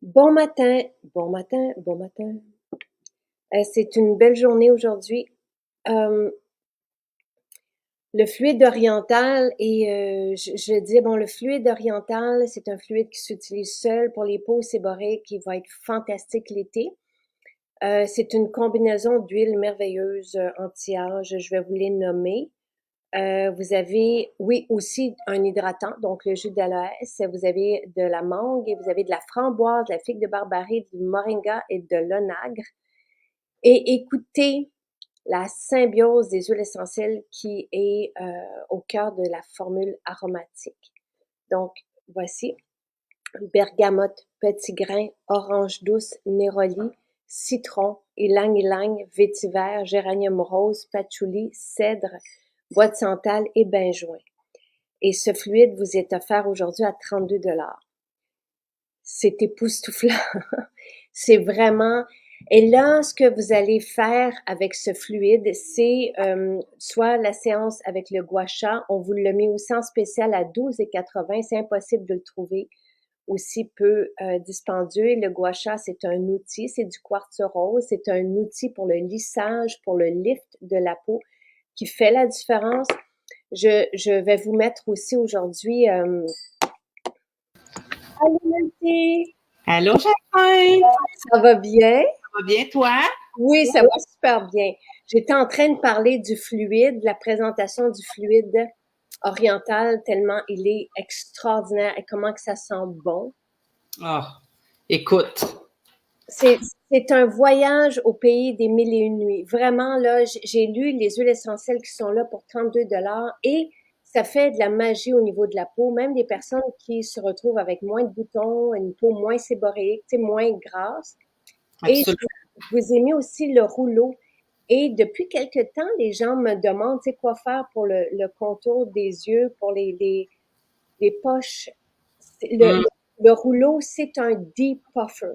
Bon matin, bon matin, bon matin. C'est une belle journée aujourd'hui. Euh, le fluide oriental je dis, bon, le fluide oriental, c'est un fluide qui s'utilise seul pour les peaux séboriques, qui va être fantastique l'été. C'est une combinaison d'huiles merveilleuses anti-âge, je vais vous les nommer. Vous avez, oui, aussi un hydratant, donc le jus d'aloès. Vous avez de la mangue et vous avez de la framboise, de la figue de Barbarie, du moringa et de l'onagre. Et écoutez la symbiose des huiles essentielles qui est au cœur de la formule aromatique. Donc, voici bergamote, petit grain, orange douce, néroli, citron, ylang-ylang, vétiver, géranium rose, patchouli, cèdre, bois de santal et benjoin. Et ce fluide vous est offert aujourd'hui à 32 $. C'est époustouflant. C'est vraiment... Et là, ce que vous allez faire avec ce fluide, c'est soit la séance avec le gua sha, on vous le met aussi en spécial à 12,80. C'est impossible de le trouver aussi peu dispendieux. Le gua sha, c'est un outil, c'est du quartz rose, c'est un outil pour le lissage, pour le lift de la peau qui fait la différence. Je vais vous mettre aussi aujourd'hui... Allô, Nancy? Allô, Jacqueline! Ça va bien? Ça va bien, toi? Oui, ça va super bien. J'étais en train de parler du fluide, de la présentation du fluide oriental, tellement il est extraordinaire et comment que ça sent bon. Ah, écoute, C'est, c'est un voyage au pays des mille et une nuits. Vraiment, là, j'ai lu les huiles essentielles qui sont là pour 32 $ et ça fait de la magie au niveau de la peau. Même des personnes qui se retrouvent avec moins de boutons, une peau moins séboréique, tu sais, moins grasse. Et absolument. je vous ai mis aussi le rouleau. Et depuis quelque temps, les gens me demandent, tu sais, quoi faire pour le contour des yeux, pour les poches. Hum. Le rouleau, c'est un deep puffer.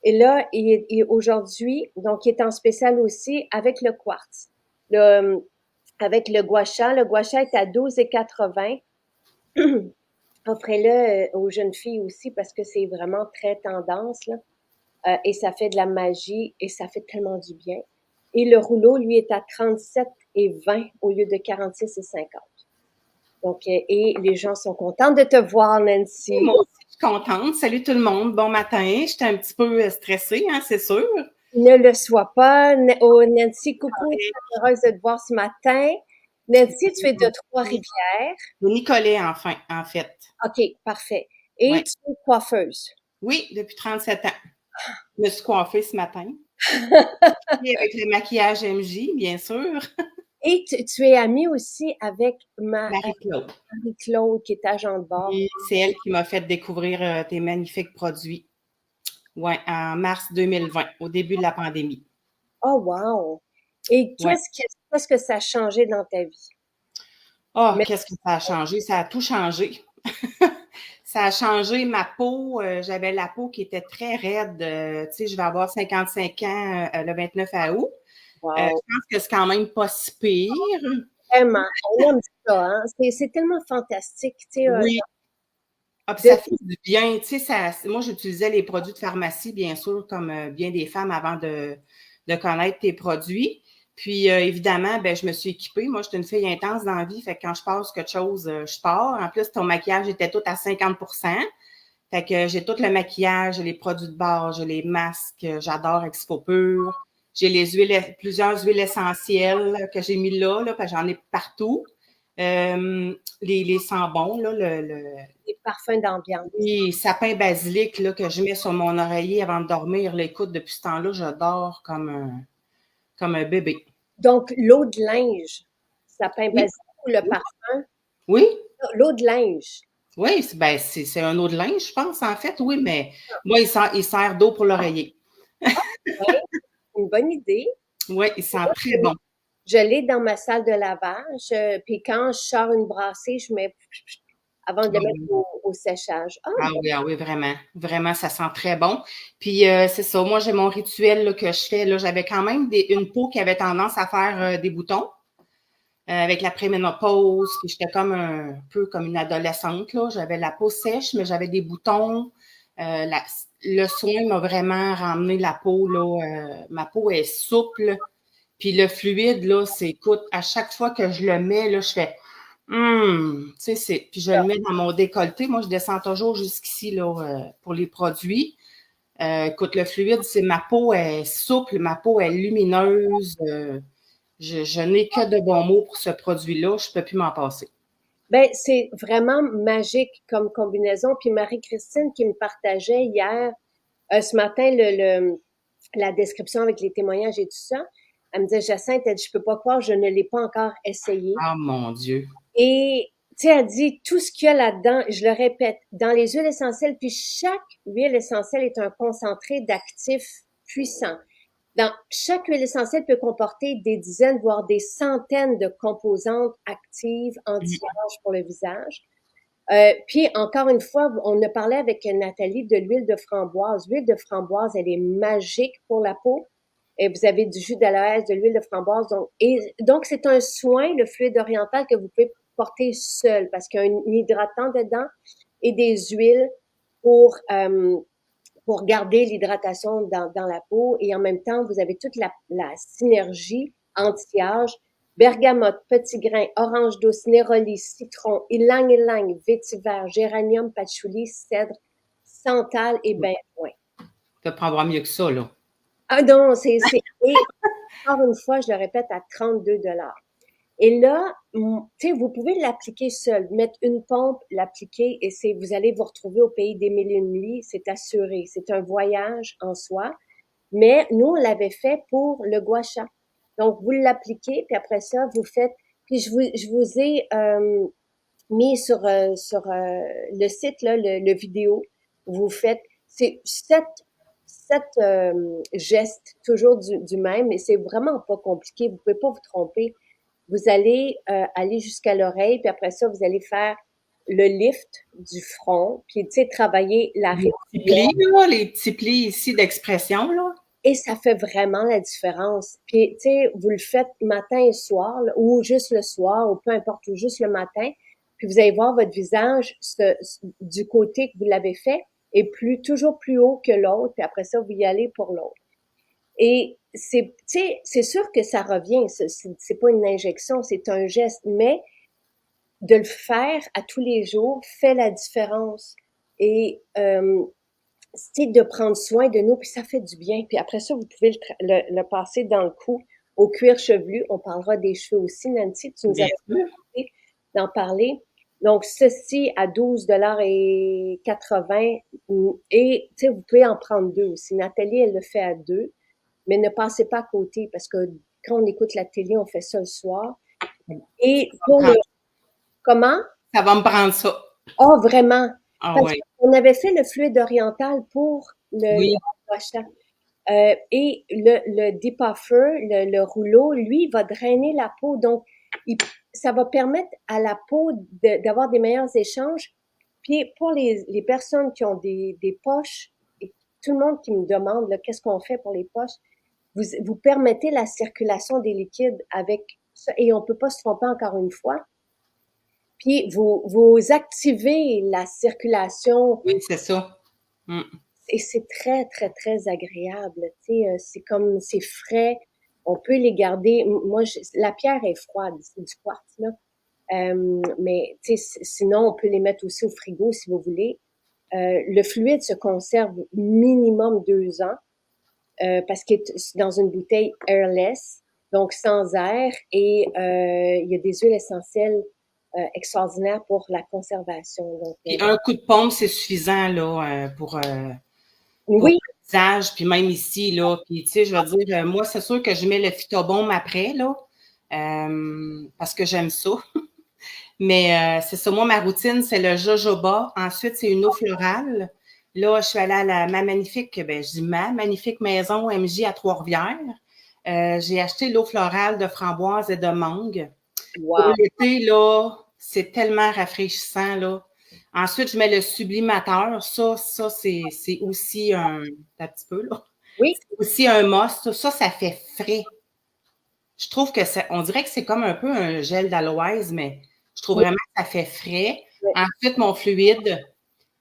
Et là, aujourd'hui, donc, il est en spécial aussi avec le quartz. Avec le gua sha. Le gua sha est à 12,80. Offrez-le aux jeunes filles aussi parce que c'est vraiment très tendance, là. Et ça fait de la magie et ça fait tellement du bien. Et le rouleau, lui, est à 37,20 au lieu de 46,50. Donc, et les gens sont contents de te voir, Nancy. Moi aussi, je suis contente. Salut tout le monde. Bon matin. J'étais un petit peu stressée, hein, c'est sûr. Ne le sois pas. Oh, Nancy, coucou, très heureuse de te voir ce matin. Nancy, tu es de Trois-Rivières. Nicolet, enfin, en fait. OK, parfait. Et Ouais. tu es coiffeuse. Oui, depuis 37 ans. Je me suis coiffée ce matin. Et avec le maquillage MJ, bien sûr. Et tu es amie aussi avec Marie-Claude. Marie-Claude, qui est agent de bord. Et c'est elle qui m'a fait découvrir tes magnifiques produits. Ouais, en mars 2020, au début de la pandémie. Oh, wow! Et Ouais. qu'est-ce que ça a changé dans ta vie? Oh, Mais, qu'est-ce que ça a changé? Ça a tout changé. Ça a changé ma peau. J'avais la peau qui était très raide. Tu sais, je vais avoir 55 ans le 29 août. Je wow! pense que c'est quand même pas si pire. Vraiment, on aime ça, hein? C'est tellement fantastique, tu sais, Oui. Ah, puis de... ça fait du bien. Tu sais, moi, j'utilisais les produits de pharmacie, bien sûr, comme bien des femmes avant de connaître tes produits. Puis, évidemment, ben, je me suis équipée. Moi, je suis une fille intense dans la vie. Fait que quand je passe quelque chose, je pars. En plus, ton maquillage était tout à 50%. Fait que j'ai tout le maquillage, j'ai les produits de base, j'ai les masques, j'adore Expo Pur. J'ai plusieurs huiles essentielles que j'ai mis là, parce que j'en ai partout. Les sambons, là, des parfums d'ambiance. les sapins basilic là, que je mets sur mon oreiller avant de dormir. Là, écoute, depuis ce temps-là, je dors comme un bébé. Donc, l'eau de linge, sapin Oui, basique ou le parfum, oui, l'eau de linge. oui, c'est un eau de linge, je pense, en fait, oui, mais moi, il sert d'eau pour l'oreiller. Ouais, une bonne idée. Oui, il sent très bon. Je l'ai dans ma salle de lavage, puis quand je sors une brassée, je mets avant de le mettre au séchage. Ah, Ah oui, vraiment. Vraiment, ça sent très bon. Puis, c'est ça. Moi, j'ai mon rituel là, que je fais. Là, j'avais quand même une peau qui avait tendance à faire des boutons avec la préménopause. Puis, j'étais comme un peu comme une adolescente. Là. J'avais la peau sèche, mais j'avais des boutons. Le soin m'a vraiment ramené la peau, là. Ma peau est souple. Puis le fluide, là, écoute, à chaque fois que je le mets, là, je fais tu sais, puis je le mets dans mon décolleté. Moi, je descends toujours jusqu'ici, là, pour les produits. Écoute, le fluide, c'est ma peau est souple, ma peau est lumineuse. Je n'ai que de bons mots pour ce produit-là. Je ne peux plus m'en passer. Ben, c'est vraiment magique comme combinaison. Puis Marie-Christine qui me partageait hier, ce matin, la description avec les témoignages et tout ça, elle me disait, Jacinthe, elle dit, je peux pas croire, je ne l'ai pas encore essayé. Ah, mon Dieu. Et, tu sais, elle dit, tout ce qu'il y a là-dedans, je le répète, dans les huiles essentielles, puis chaque huile essentielle est un concentré d'actifs puissants. Dans chaque huile essentielle peut comporter des dizaines, voire des centaines de composantes actives anti-âge pour le visage. Puis, encore une fois, on a parlé avec Nathalie de l'huile de framboise. L'huile de framboise, elle est magique pour la peau. Et vous avez du jus d'aloès, de l'huile de framboise. Donc, c'est un soin, le fluide oriental, que vous pouvez porter seul parce qu'il y a un hydratant dedans et des huiles pour garder l'hydratation dans la peau. Et en même temps, vous avez toute la synergie anti-âge. Bergamote, petit grain, orange douce, néroli, citron, ylang-ylang, vétiver, géranium, patchouli, cèdre, santal et benjoin. Tu peux pas avoir mieux que ça, là. Ah non, et encore une fois, je le répète, à 32 $. Et là, tu sais, vous pouvez l'appliquer seul, mettre une pompe, l'appliquer, et vous allez vous retrouver au pays des mille et une nuits, c'est assuré. C'est un voyage en soi. Mais nous, on l'avait fait pour le gua sha. Donc, vous l'appliquez, puis après ça, vous faites, puis je vous ai mis sur le site, là, le vidéo, vous faites, c'est sept gestes, toujours du même, mais c'est vraiment pas compliqué, vous pouvez pas vous tromper. Vous allez aller jusqu'à l'oreille, puis après ça, vous allez faire le lift du front, puis tu sais, travailler la Les petits plis, là, les petits plis ici d'expression, là. et ça fait vraiment la différence. Puis, tu sais, vous le faites matin et soir, là, ou juste le soir, ou peu importe, ou juste le matin, puis vous allez voir votre visage du côté que vous l'avez fait est toujours plus haut que l'autre, puis après ça, vous y allez pour l'autre. Et tu sais, c'est sûr que ça revient, c'est pas une injection, c'est un geste, mais de le faire à tous les jours fait la différence. Et c'est de prendre soin de nous, puis ça fait du bien. Puis après ça, vous pouvez le passer dans le cou, au cuir chevelu. On parlera des cheveux aussi, Nancy. Tu nous as demandé d'en parler. Donc, ceci à 12,80 $. Et, tu sais, vous pouvez en prendre deux aussi. Nathalie, elle le fait à deux. Mais ne passez pas à côté parce que quand on écoute la télé, on fait ça le soir. Et pour le... Comment? Ça va me prendre ça. Oh, vraiment? Ah Parce oui. qu'on avait fait le fluide oriental pour le achat. Et le dépuffer, le rouleau, lui, va drainer la peau. Donc, ça va permettre à la peau d'avoir des meilleurs échanges. Puis, pour les personnes qui ont des poches, et tout le monde qui me demande, qu'est-ce qu'on fait pour les poches, vous permettez la circulation des liquides avec ça. Et on peut pas se tromper encore une fois. Puis, vous activez la circulation. Oui, c'est ça. Et c'est très, très, très agréable. Tu sais, c'est comme, c'est frais. On peut les garder. Moi, la pierre est froide, c'est du quartz, là. Mais, tu sais, sinon, on peut les mettre aussi au frigo si vous voulez. Le fluide se conserve minimum 2 ans parce qu'il est dans une bouteille airless, donc sans air. Et il y a des huiles essentielles extraordinaires pour la conservation. Donc, Puis un coup de pompe, c'est suffisant là, pour oui. le visage, puis même ici, là. Puis, tu sais, je veux dire, moi, c'est sûr que je mets le phytobaume après, là, parce que j'aime ça. Mais c'est ça, moi, ma routine, c'est le jojoba. Ensuite, c'est une eau florale. Là, je suis allée à ma magnifique, ben, je dis ma magnifique maison MJ à Trois-Rivières. J'ai acheté l'eau florale de framboise et de mangue. Pour Wow. l'été, là, c'est tellement rafraîchissant, là. Ensuite, je mets le sublimateur. Ça, c'est aussi un petit peu, là. Oui. C'est aussi un must. Ça fait frais. Je trouve que on dirait que c'est comme un peu un gel d'aloès, mais je trouve vraiment que ça fait frais. Oui. Ensuite, mon fluide.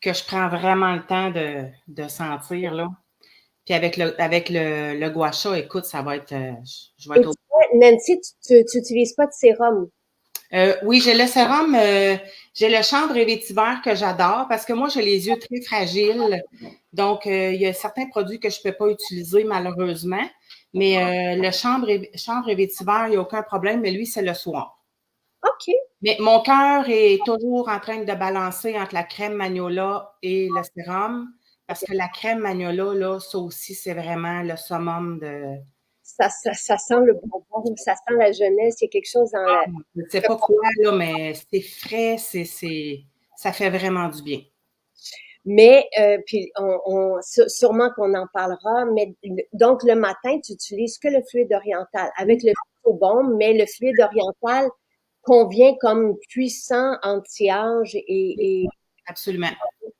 que je prends vraiment le temps de sentir, là. Puis avec le gua sha, écoute, ça va être, je vais Et être tu au... vois, Nancy, tu utilises pas de sérum. Oui, j'ai le sérum, j'ai le chanvre et vétiver que j'adore parce que moi, j'ai les yeux très fragiles. Donc, il y a certains produits que je ne peux pas utiliser malheureusement. Mais le chanvre et vétiver, il n'y a aucun problème, mais lui, c'est le soir. OK. Mais mon cœur est toujours en train de balancer entre la crème Magnolia et le sérum parce que la crème Magnolia, là, ça aussi, c'est vraiment le summum de... Ça sent le bonbon, ça sent la jeunesse, il y a quelque chose dans la... Je ne sais pas quoi, là, mais c'est frais, ça fait vraiment du bien. Mais, puis sûrement qu'on en parlera, mais donc le matin, tu utilises que le fluide oriental avec le phytobaume, mais le fluide oriental convient comme puissant anti-âge et Absolument.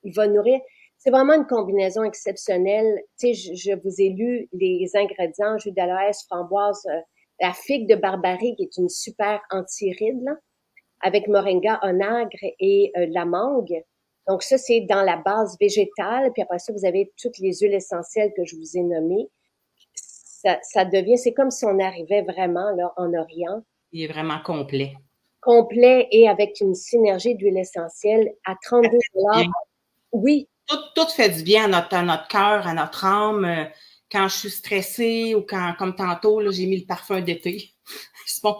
il va nourrir. C'est vraiment une combinaison exceptionnelle. Tu sais, je vous ai lu les ingrédients, jus d'aloès, framboise, la figue de Barbarie, qui est une super anti-ride, là, avec moringa, onagre et de la mangue. Donc ça, c'est dans la base végétale. Puis après ça, vous avez toutes les huiles essentielles que je vous ai nommées. Ça devient, c'est comme si on arrivait vraiment là en Orient, Il est vraiment complet. complet et avec une synergie d'huiles essentielles à Ça 32 fait du bien. Oui, Tout fait du bien à notre cœur, à notre âme. Quand je suis stressée ou quand, comme tantôt, là, j'ai mis le parfum d'été. C'est bon.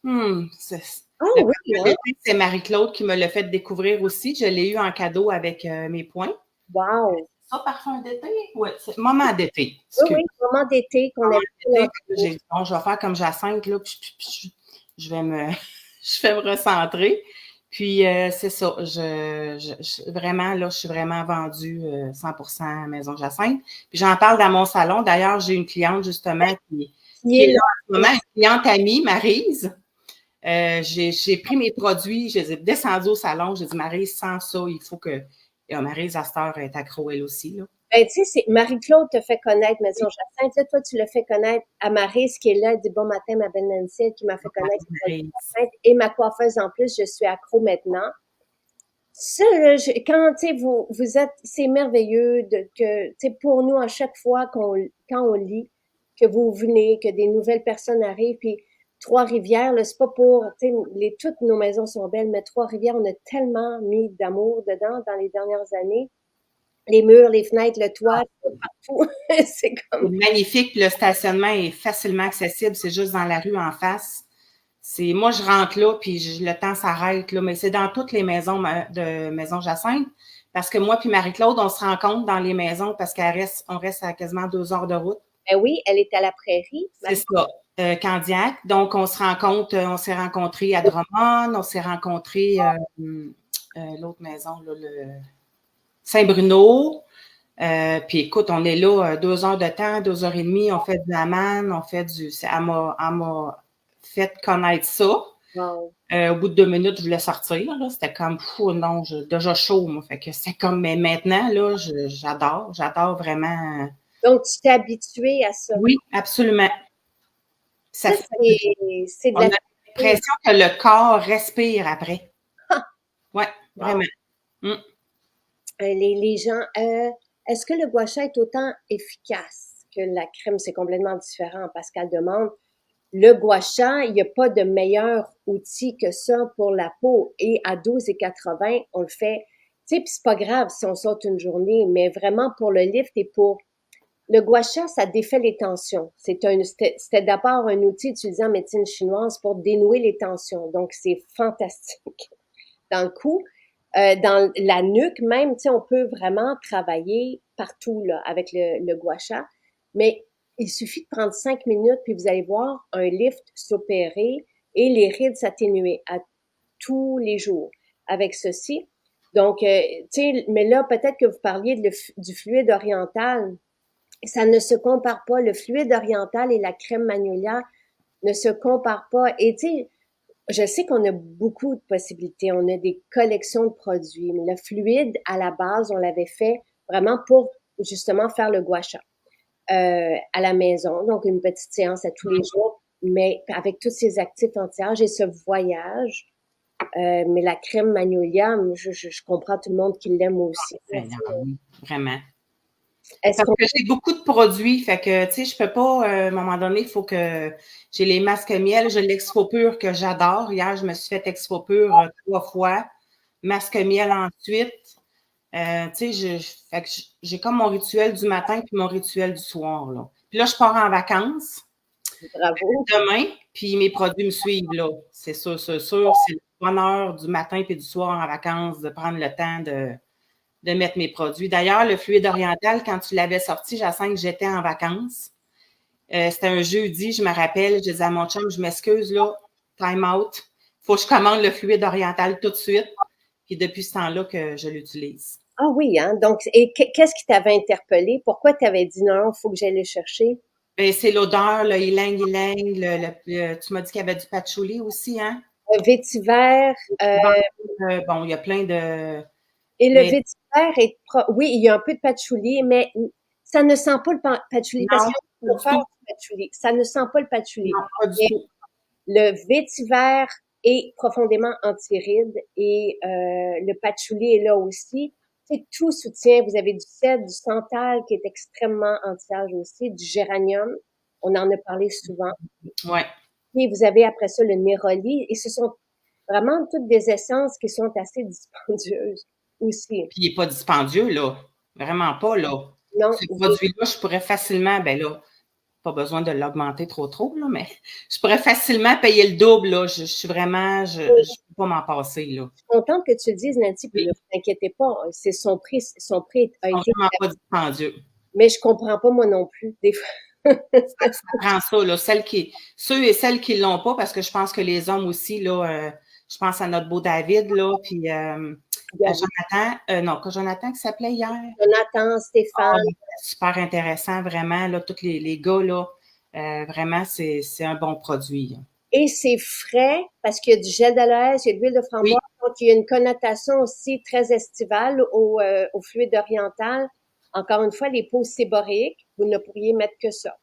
ah Le oui, parfum hein? d'été, c'est Marie-Claude qui me l'a fait découvrir aussi. Je l'ai eu en cadeau avec mes points. Wow. Ça, parfum d'été? Oui, c'est moment d'été. Oui, Excuse. oui, moment d'été qu'on Moment aime d'été, bien. j'ai dit, bon, je vais faire comme Jacinthe, là, je vais me, je vais me recentrer. Puis, c'est ça. Vraiment, là, je suis vraiment vendue 100% à Maison Jacinthe. Puis, j'en parle dans mon salon. D'ailleurs, j'ai une cliente, justement, Qui qui est est là là. en ce moment, une cliente amie, Maryse. J'ai pris mes produits, je les ai descendus au salon. J'ai dit, Maryse, sans ça, il faut que... Et Maryse, à cette heure, est accro, elle aussi, là. Ben, tu sais, Marie-Claude te fait connaître Maison Jacinthe. Là, toi, tu le fais connaître à Maryse qui est là, elle dit bon matin, ma belle Nancy, elle qui m'a fait connaître Maison Maryse. Jacinthe. Et ma coiffeuse en plus, je suis accro maintenant. Ça, là, quand, tu sais, vous êtes, c'est merveilleux tu sais, pour nous, à chaque fois quand on lit, que vous venez, que des nouvelles personnes arrivent, puis Trois-Rivières, là, c'est pas pour, tu sais, toutes nos maisons sont belles, mais Trois-Rivières, on a tellement mis d'amour dedans dans les dernières années. Les murs, les fenêtres, le toit, tout partout. C'est C'est comme, magnifique, puis le stationnement est facilement accessible, c'est juste dans la rue en face. Moi, je rentre là, puis le temps s'arrête, là, mais c'est dans toutes les maisons de Maison Jacinthe, parce que moi puis Marie-Claude, on se rencontre dans les maisons parce on reste à quasiment 2 heures de route. ben oui, elle est à la prairie. C'est ça, Candiac. Donc, on s'est rencontrés à Drummond, on s'est rencontrés l'autre maison, là, le Saint-Bruno. Puis écoute, on est là 2 heures de temps, 2 heures et demie, on fait du hammam, elle m'a fait connaître ça. Wow. Au bout de 2 minutes, je voulais sortir, là. C'était comme, fou, non, déjà chaud, moi. Fait que c'est comme, mais maintenant, là, j'adore vraiment. Donc, tu t'es habitué à ça. Oui, absolument. Ça Ça, fait du bien. c'est de On la a fierté. l'impression que le corps respire après. Ouais, Wow. vraiment. Mm. Les gens, est-ce que le gua sha est autant efficace que la crème? C'est complètement différent. Pascal demande. Le gua sha, il n'y a pas de meilleur outil que ça pour la peau. Et à 12,80, on le fait. Tu sais, puis c'est pas grave si on saute une journée, mais vraiment pour le lift et pour le gua sha, ça défait les tensions. C'était d'abord un outil utilisé en médecine chinoise pour dénouer les tensions. Donc, c'est fantastique dans le cou. Dans la nuque, même, tu sais, on peut vraiment travailler partout là, avec le gua sha. Mais il suffit de prendre 5 minutes, puis vous allez voir un lift s'opérer et les rides s'atténuer à tous les jours avec ceci. Donc, tu sais, mais là, peut-être que vous parliez du fluide oriental. Ça ne se compare pas. Le fluide oriental et la crème magnolia ne se comparent pas. Et tu sais, je sais qu'on a beaucoup de possibilités. On a des collections de produits. Mais le fluide, à la base, on l'avait fait vraiment pour justement faire le gua sha à la maison. Donc, une petite séance à tous les jours, mais avec tous ces actifs anti-âge et ce voyage. Mais la crème Magnolia, je comprends tout le monde qui l'aime aussi. Seigneur, oui, vraiment. Est-ce Parce qu'on que j'ai beaucoup de produits, fait que, tu sais, je peux pas, à un moment donné, il faut que j'ai les masques miel, j'ai l'exfo pur que j'adore. Hier, je me suis fait exfo pur 3 fois, masque miel ensuite. Tu sais, fait que j'ai comme mon rituel du matin puis mon rituel du soir, là. Puis là, je pars en vacances bravo. demain, puis mes produits me suivent, là. C'est sûr, c'est sûr. C'est le bonheur du matin puis du soir en vacances de prendre le temps de mettre mes produits. D'ailleurs, le fluide oriental, quand tu l'avais sorti, Jacinthe, j'étais en vacances. C'était un jeudi, je me rappelle. Je disais à mon chum, je m'excuse, là, time out. Faut que je commande le fluide oriental tout de suite. Puis depuis ce temps-là que je l'utilise. Ah oui, hein? Donc, et qu'est-ce qui t'avait interpellé? Pourquoi tu avais dit non, il faut que j'aille le chercher? Ben, c'est l'odeur, le ylang-ylang. Tu m'as dit qu'il y avait du patchouli aussi, hein? Vétiver, Bon, il y a plein de. et le Mais vétiver est, oui, il y a un peu de patchouli, mais ça ne sent pas le patchouli parce non, qu'il pas faut du faire tout. du patchouli. Ça ne sent pas le patchouli. Non, pas du Mais tout. le vétiver est profondément anti-rides et le patchouli est là aussi. C'est tout soutient. Vous avez du cèdre, du santal qui est extrêmement anti-âge aussi, du géranium. On en a parlé souvent. Ouais. Et vous avez après ça le néroli. Et ce sont vraiment toutes des essences qui sont assez dispendieuses aussi. Puis il n'est pas dispendieux, là. Vraiment pas, là. Non, Ce produit-là, je pourrais facilement, ben là, pas besoin de l'augmenter trop, là, mais je pourrais facilement payer le double, là. Je suis vraiment, je oui, ne peux pas m'en passer, là. contente que tu le dises, Nancy, puis Oui, ne vous inquiétez pas, c'est son prix a ils sont été, vraiment pas dispendieux. mais je comprends pas moi non plus, des fois. Ça prend ça, là. Ceux et celles qui l'ont pas, parce que je pense que les hommes aussi, là, je pense à notre beau David, là, puis à Jonathan, non, pas Jonathan qui s'appelait hier. Jonathan, Ah, Stéphane, super intéressant, vraiment, là, tous les gars, là, vraiment, c'est un bon produit, là. et c'est frais parce qu'il y a du gel d'aloès, il y a de l'huile de framboise, Oui, donc il y a une connotation aussi très estivale au fluide oriental. Encore une fois, les peaux séboréiques, vous ne pourriez mettre que ça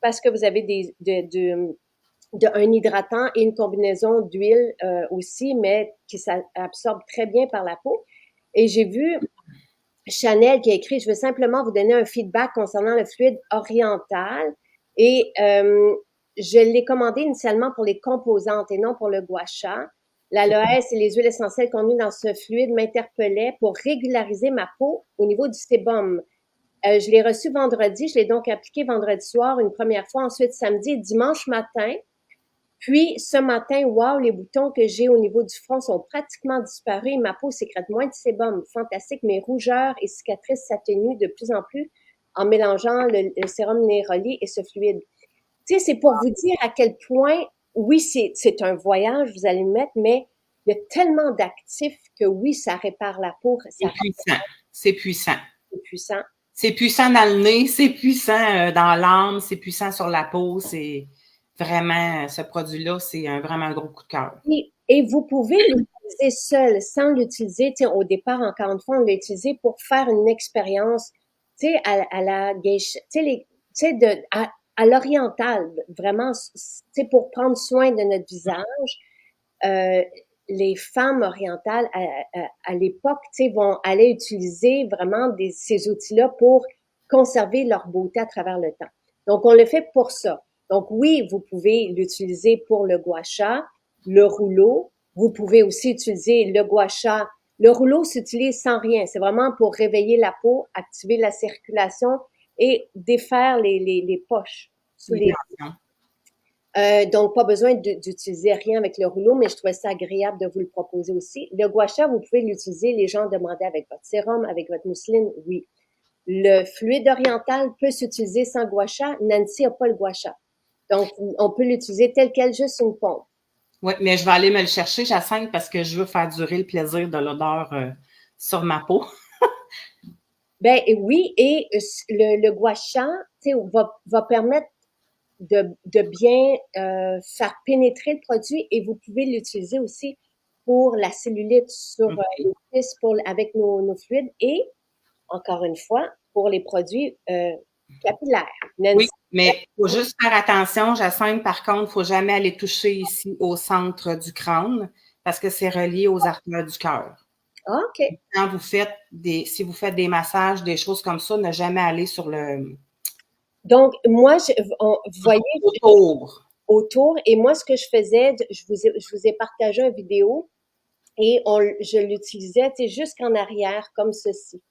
parce que vous avez un hydratant et une combinaison d'huile aussi, mais qui s'absorbe très bien par la peau. Et j'ai vu Chanel qui a écrit, je veux simplement vous donner un feedback concernant le fluide oriental. Et je l'ai commandé initialement pour les composantes et non pour le gua sha. L'aloès et les huiles essentielles contenues dans ce fluide m'interpellaient pour régulariser ma peau au niveau du sébum. Je l'ai reçu vendredi, je l'ai donc appliqué vendredi soir une première fois, ensuite samedi et dimanche matin. Puis ce matin, wow, les boutons que j'ai au niveau du front sont pratiquement disparus. Ma peau sécrète moins de sébum. Fantastique. Mes rougeurs et cicatrices s'atténuent de plus en plus en mélangeant le sérum Neroli et ce fluide. Tu sais, c'est pour vous dire à quel point, oui, c'est un voyage, vous allez le mettre, mais il y a tellement d'actifs que oui, ça répare la peau, ça c'est puissant. C'est puissant. c'est puissant. C'est puissant dans le nez, c'est puissant dans l'âme, c'est puissant sur la peau. C'est vraiment, ce produit-là, c'est vraiment un gros coup de cœur. Et vous pouvez l'utiliser seul, sans l'utiliser, tu sais, au départ, encore une fois, on l'a utilisé pour faire une expérience, tu sais, à la geisha, tu sais, à l'oriental, vraiment, tu sais, pour prendre soin de notre visage. Euh, les femmes orientales, à l'époque, tu sais, vont aller utiliser vraiment ces outils-là pour conserver leur beauté à travers le temps. Donc, on le fait pour ça. Donc, oui, vous pouvez l'utiliser pour le gua sha, le rouleau. Vous pouvez aussi utiliser le gua sha. Le rouleau s'utilise sans rien. C'est vraiment pour réveiller la peau, activer la circulation et défaire les poches sous Les les. tensions. Donc, pas besoin d'utiliser rien avec le rouleau, mais je trouvais ça agréable de vous le proposer aussi. Le gua sha, vous pouvez l'utiliser, les gens demandaient avec votre sérum, avec votre mousseline, oui. Le fluide oriental peut s'utiliser sans gua sha. Nancy n'a pas le gua sha. Donc, on peut l'utiliser tel quel, juste une pompe. Oui, mais je vais aller me le chercher, Jacinthe, parce que je veux faire durer le plaisir de l'odeur sur ma peau. Ben oui, et le gua sha, va permettre de bien faire pénétrer le produit et vous pouvez l'utiliser aussi pour la cellulite sur les cuisses avec nos fluides et, encore une fois, pour les produits capillaires. Oui, Nancy, mais il faut juste faire attention, Jacinthe, par contre, il ne faut jamais aller toucher ici au centre du crâne parce que c'est relié aux artères du cœur. Ah, OK. Quand vous faites si vous faites des massages, des choses comme ça, ne jamais aller sur le Donc, moi, vous voyez, autour. autour, et moi, ce que je faisais, je vous ai partagé une vidéo et je l'utilisais, tu sais, jusqu'en arrière, comme ceci.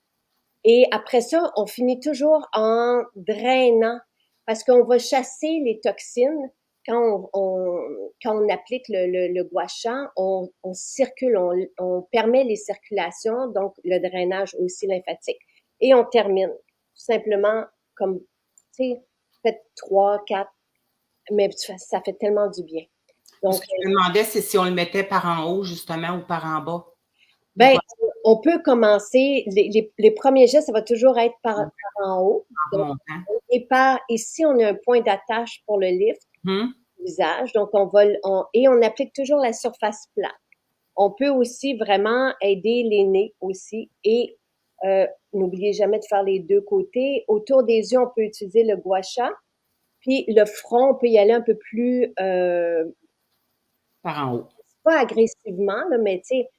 Et après ça, on finit toujours en drainant parce qu'on va chasser les toxines. Quand on applique le gua sha, on circule, on permet les circulations, donc le drainage aussi lymphatique. Et on termine tout simplement comme, tu sais, faites 3, 4, mais ça fait tellement du bien. Ce Donc, que je me demandais, c'est si on le mettait par en haut, justement, ou par en bas. Le ben, gua on peut commencer, les premiers gestes, ça va toujours être sha par en haut. en Donc, remontant. ici, on a un point d'attache pour le lift Hum, du visage. Donc, et on applique toujours la surface plate. On peut aussi vraiment aider les nez aussi. Et n'oubliez jamais de faire les deux côtés. Autour des yeux, on peut utiliser le gua sha. Puis le front, on peut y aller un peu plus, par en haut. pas agressivement, là, mais tu sais,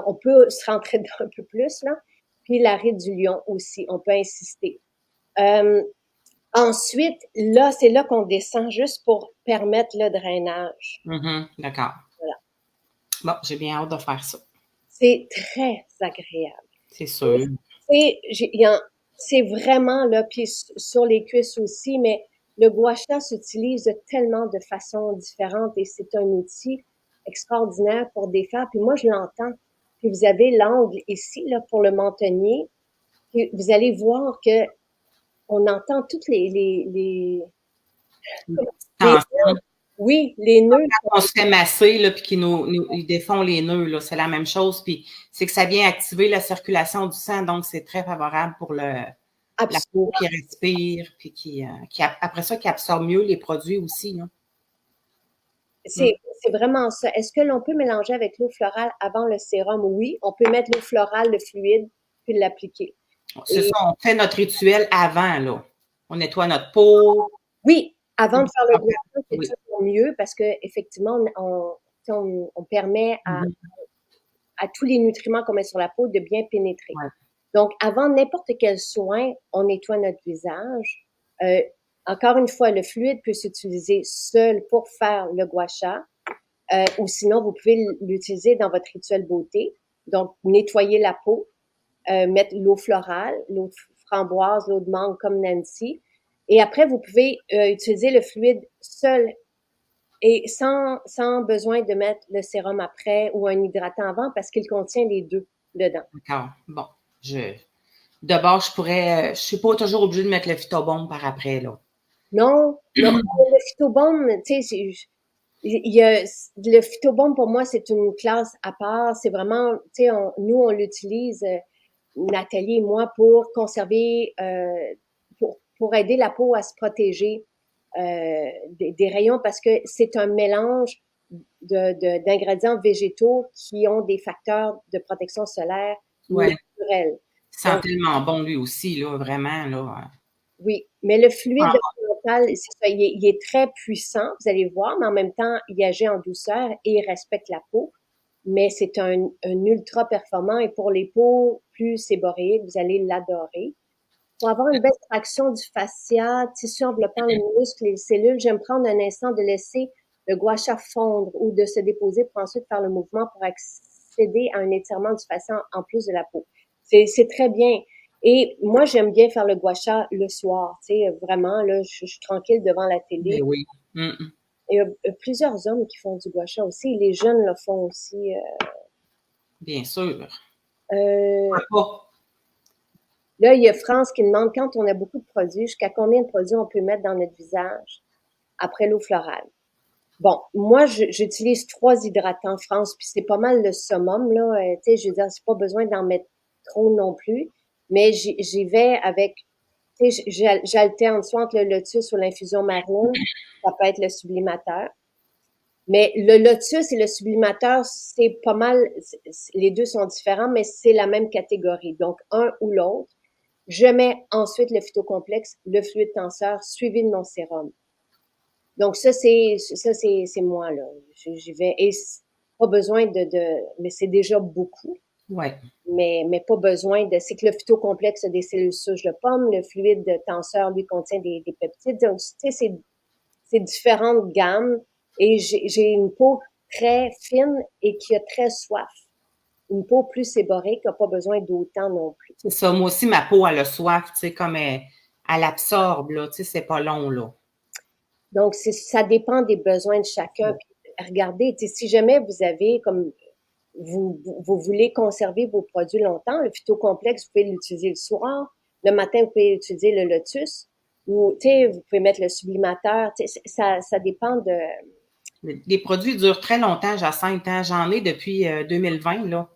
on peut se rentrer dedans un peu plus, là. Puis l'arrêt du lion aussi, on peut insister. Euh, Ensuite, là, c'est là qu'on descend juste pour permettre le drainage. D'accord. Voilà. Bon, j'ai bien hâte de faire ça. C'est très agréable. C'est sûr. Et c'est vraiment là, puis sur les cuisses aussi, mais le gua sha s'utilise de tellement de façons différentes et c'est un outil extraordinaire pour défaire. Puis moi, je l'entends. Puis vous avez l'angle ici, là, pour le mentonnier. Puis vous allez voir que on entend toutes les Tension. oui, les nœuds. On se fait masser, là, puis ils défont les nœuds, là, c'est la même chose. Puis c'est que ça vient activer la circulation du sang, donc c'est très favorable pour la peau Absolument. qui respire, puis après ça, qui absorbe mieux les produits aussi. Là. Mm. C'est vraiment ça. Est-ce que l'on peut mélanger avec l'eau florale avant le sérum? Oui, on peut mettre l'eau florale, le fluide, puis l'appliquer. C'est Et ça, on fait notre rituel avant, là. On nettoie notre peau. oui, avant de faire le gros bain, c'est Oui. toujours mieux parce que effectivement, on permet Mhm. à tous les nutriments qu'on met sur la peau de bien pénétrer. Ouais. Donc, avant n'importe quel soin, on nettoie notre visage. Euh, Encore une fois, le fluide peut s'utiliser seul pour faire le gua sha. Ou sinon, vous pouvez l'utiliser dans votre rituel beauté. Donc, nettoyer la peau, mettre l'eau florale, l'eau de framboise, l'eau de mangue comme Nancy. Et après, vous pouvez utiliser le fluide seul et sans besoin de mettre le sérum après ou un hydratant avant parce qu'il contient les deux dedans. D'accord. Bon. D'abord, je suis pas toujours obligée de mettre le phytobombe par après, là. Non, non, le phytobaume, tu sais, il y a, le phytobaume pour moi, c'est une classe à part. C'est vraiment, tu sais, nous, on l'utilise, Nathalie et moi, pour conserver, pour aider la peau à se protéger des rayons parce que c'est un mélange d'ingrédients végétaux qui ont des facteurs de protection solaire Ouais. naturels. Il sent Donc, tellement bon lui aussi, là, vraiment, là. oui, mais le fluide Ah, oriental, c'est ça, il est très puissant, vous allez voir, mais en même temps, il agit en douceur et il respecte la peau. Mais c'est un ultra performant et pour les peaux plus séboréiques, vous allez l'adorer. Pour avoir une belle traction du fascia, tissu enveloppant le muscle et les cellules, j'aime prendre un instant de laisser le gua sha fondre ou de se déposer pour ensuite faire le mouvement pour accéder à un étirement du fascia en plus de la peau. C'est très bien. Et moi, j'aime bien faire le gua sha le soir, tu sais, vraiment, là, je suis tranquille devant la mais télé. oui. Mm. Il y a plusieurs hommes qui font du gua sha aussi, les jeunes le font aussi. Bien sûr. Euh, Pourquoi Là, il y a France qui demande quand on a beaucoup de produits, jusqu'à combien de produits on peut mettre dans notre visage après l'eau florale. Bon, moi, j'utilise 3 hydratants France, puis c'est pas mal le summum, là. Tu sais, je veux dire, c'est pas besoin d'en mettre trop non plus, mais j'y vais avec, tu sais, j'alterne soit entre le lotus ou l'infusion marine, ça peut être le sublimateur. Mais le lotus et le sublimateur, c'est pas mal, les deux sont différents, mais c'est la même catégorie. Donc, un ou l'autre. Je mets ensuite le phytocomplexe, le fluide tenseur, suivi de mon sérum. Donc ça c'est moi là. J'y vais et pas besoin mais c'est déjà beaucoup. Ouais. Mais pas besoin de. C'est que le phytocomplexe a des cellules souches de pomme, le fluide tenseur, lui, contient des peptides. Donc, tu sais, c'est différentes gammes. Et j'ai une peau très fine et qui a très soif. Une peau plus séborrhée qui n'a pas besoin d'autant non plus. C'est ça. Moi aussi, ma peau, elle a soif, tu sais, comme elle absorbe, là. Tu sais, c'est pas long, là. Donc, ça dépend des besoins de chacun. Puis, regardez, si jamais vous avez comme vous voulez conserver vos produits longtemps, le phytocomplexe, vous pouvez l'utiliser le soir. Le matin, vous pouvez utiliser le lotus. Ou, vous pouvez mettre le sublimateur. Ça dépend de... Les produits durent très longtemps, Jacinthe, hein. J'en ai depuis 2020, là.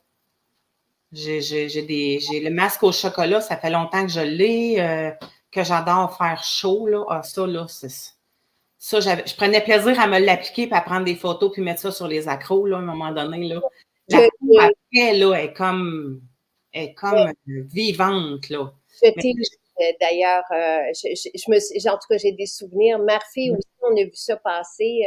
J'ai le masque au chocolat, ça fait longtemps que je l'ai, que j'adore faire chaud, là. Ah, ça, là, ça, je prenais plaisir à me l'appliquer puis à prendre des photos puis mettre ça sur les accros, là, à un moment donné, là. La peau, après, là, est comme vivante, là. Je Mais, t'ai d'ailleurs, en tout cas, j'ai des souvenirs. Murphy aussi, on a vu ça passer.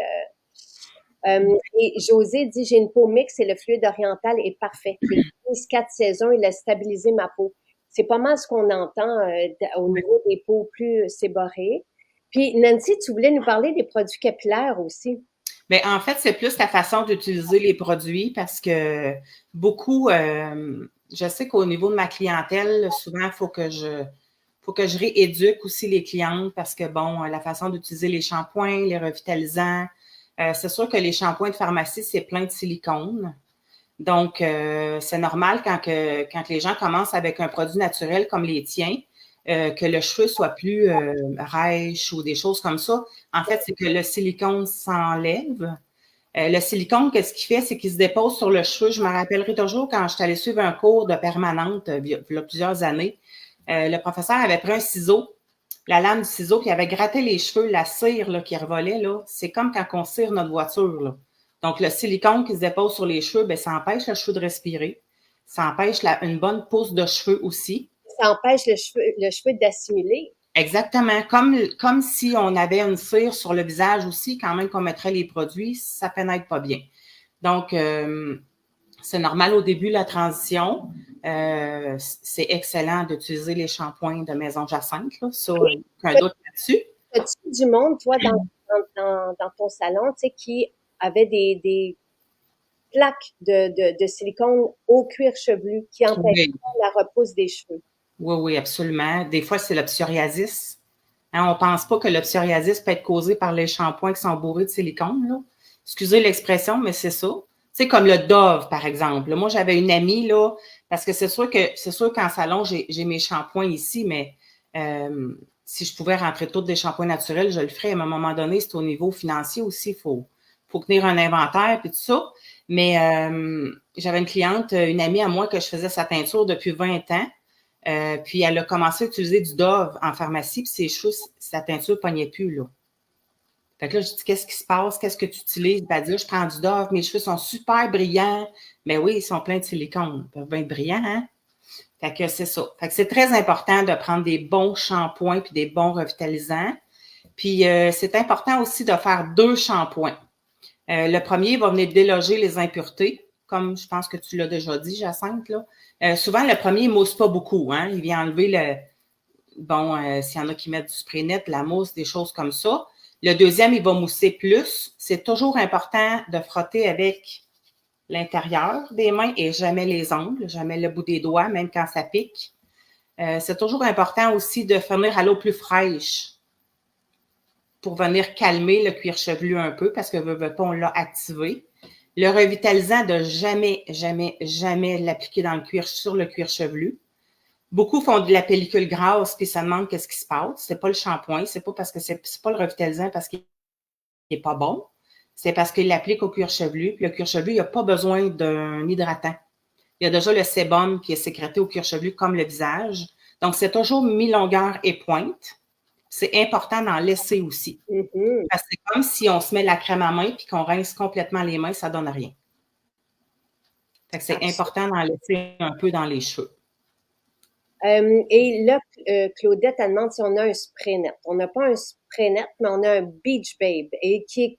Et José dit, j'ai une peau mixte et le fluide oriental est parfait. J'ai utilisé 4 saisons, il a stabilisé ma peau. C'est pas mal ce qu'on entend au niveau des peaux plus séborrhées. Puis, Nancy, tu voulais nous parler des produits capillaires aussi. mais en fait, c'est plus la façon d'utiliser les produits parce que beaucoup, je sais qu'au niveau de ma clientèle, souvent, faut que je rééduque aussi les clientes parce que, bon, la façon d'utiliser les shampoings, les revitalisants, c'est sûr que les shampoings de pharmacie, c'est plein de silicone. Donc, c'est normal quand les gens commencent avec un produit naturel comme les tiens, que le cheveu soit plus rêche ou des choses comme ça. En fait, c'est que le silicone s'enlève. Le silicone, qu'est-ce qu'il fait? C'est qu'il se dépose sur le cheveu. Je me rappellerai toujours quand je suis allée suivre un cours de permanente il y a plusieurs années. Le professeur avait pris un ciseau, la lame du ciseau, puis il avait gratté les cheveux, la cire là, qui revolait. Là, c'est comme quand on cire notre voiture. Là. Donc, le silicone qui se dépose sur les cheveux, ben, ça empêche le cheveu de respirer. Ça empêche une bonne pousse de cheveux aussi. Ça empêche le cheveu d'assimiler. Exactement. Comme si on avait une cire sur le visage aussi, quand même qu'on mettrait les produits, ça pénètre pas bien. Donc, c'est normal au début, la transition. C'est excellent d'utiliser les shampoings de Maison Jacinthe. Là. Ça, aucun doute là-dessus. As-tu du monde, toi, dans ton salon, tu sais, qui avait des plaques de silicone au cuir chevelu qui empêchaient Oui. la repousse des cheveux? Oui, oui, absolument. Des fois, c'est le psoriasis. Hein, on ne pense pas que le psoriasis peut être causé par les shampoings qui sont bourrés de silicone. Là. Excusez l'expression, mais c'est ça. C'est comme le Dove, par exemple. Moi, j'avais une amie, là, parce que c'est sûr qu'en salon, j'ai mes shampoings ici, mais si je pouvais rentrer tous des shampoings naturels, je le ferais. Mais à un moment donné, c'est au niveau financier aussi. Faut tenir un inventaire et tout ça. Mais j'avais une cliente, une amie à moi, que je faisais sa teinture depuis 20 ans. Puis elle a commencé à utiliser du Dove en pharmacie, puis ses cheveux, sa teinture ne pognait plus, là. Fait que là, je dis, qu'est-ce qui se passe? Qu'est-ce que tu utilises? Ben, elle dit, là, je prends du Dove, mes cheveux sont super brillants. Mais oui, ils sont pleins de silicone. Ils peuvent bien être brillants, hein? Fait que c'est ça. Fait que c'est très important de prendre des bons shampoings puis des bons revitalisants. Puis c'est important aussi de faire 2 shampoings. Le premier va venir déloger les impuretés, comme je pense que tu l'as déjà dit, Jacinthe, là. Souvent, le premier, il ne mousse pas beaucoup, hein. Il vient enlever s'il y en a qui mettent du spray net, de la mousse, des choses comme ça. Le deuxième, il va mousser plus. C'est toujours important de frotter avec l'intérieur des mains et jamais les ongles, jamais le bout des doigts, même quand ça pique. C'est toujours important aussi de finir à l'eau plus fraîche pour venir calmer le cuir chevelu un peu parce que veut pas, on l'a activé. Le revitalisant, de jamais, jamais, jamais l'appliquer sur le cuir chevelu. Beaucoup font de la pellicule grasse puis ça demande qu'est-ce qui se passe. C'est pas le shampoing, c'est pas parce que c'est pas le revitalisant parce qu'il est pas bon. C'est parce qu'il l'applique au cuir chevelu. Puis le cuir chevelu, il n'a pas besoin d'un hydratant. Il y a déjà le sébum qui est sécrété au cuir chevelu comme le visage. Donc, c'est toujours mi-longueur et pointe. C'est important d'en laisser aussi. Mm-hmm. Parce que c'est comme si on se met la crème à main puis qu'on rince complètement les mains, ça donne rien. Fait que c'est important d'en laisser un peu dans les cheveux. Et là, Claudette, elle demande si on a un spray net. On n'a pas un spray net, mais on a un Beach Babe, et qui est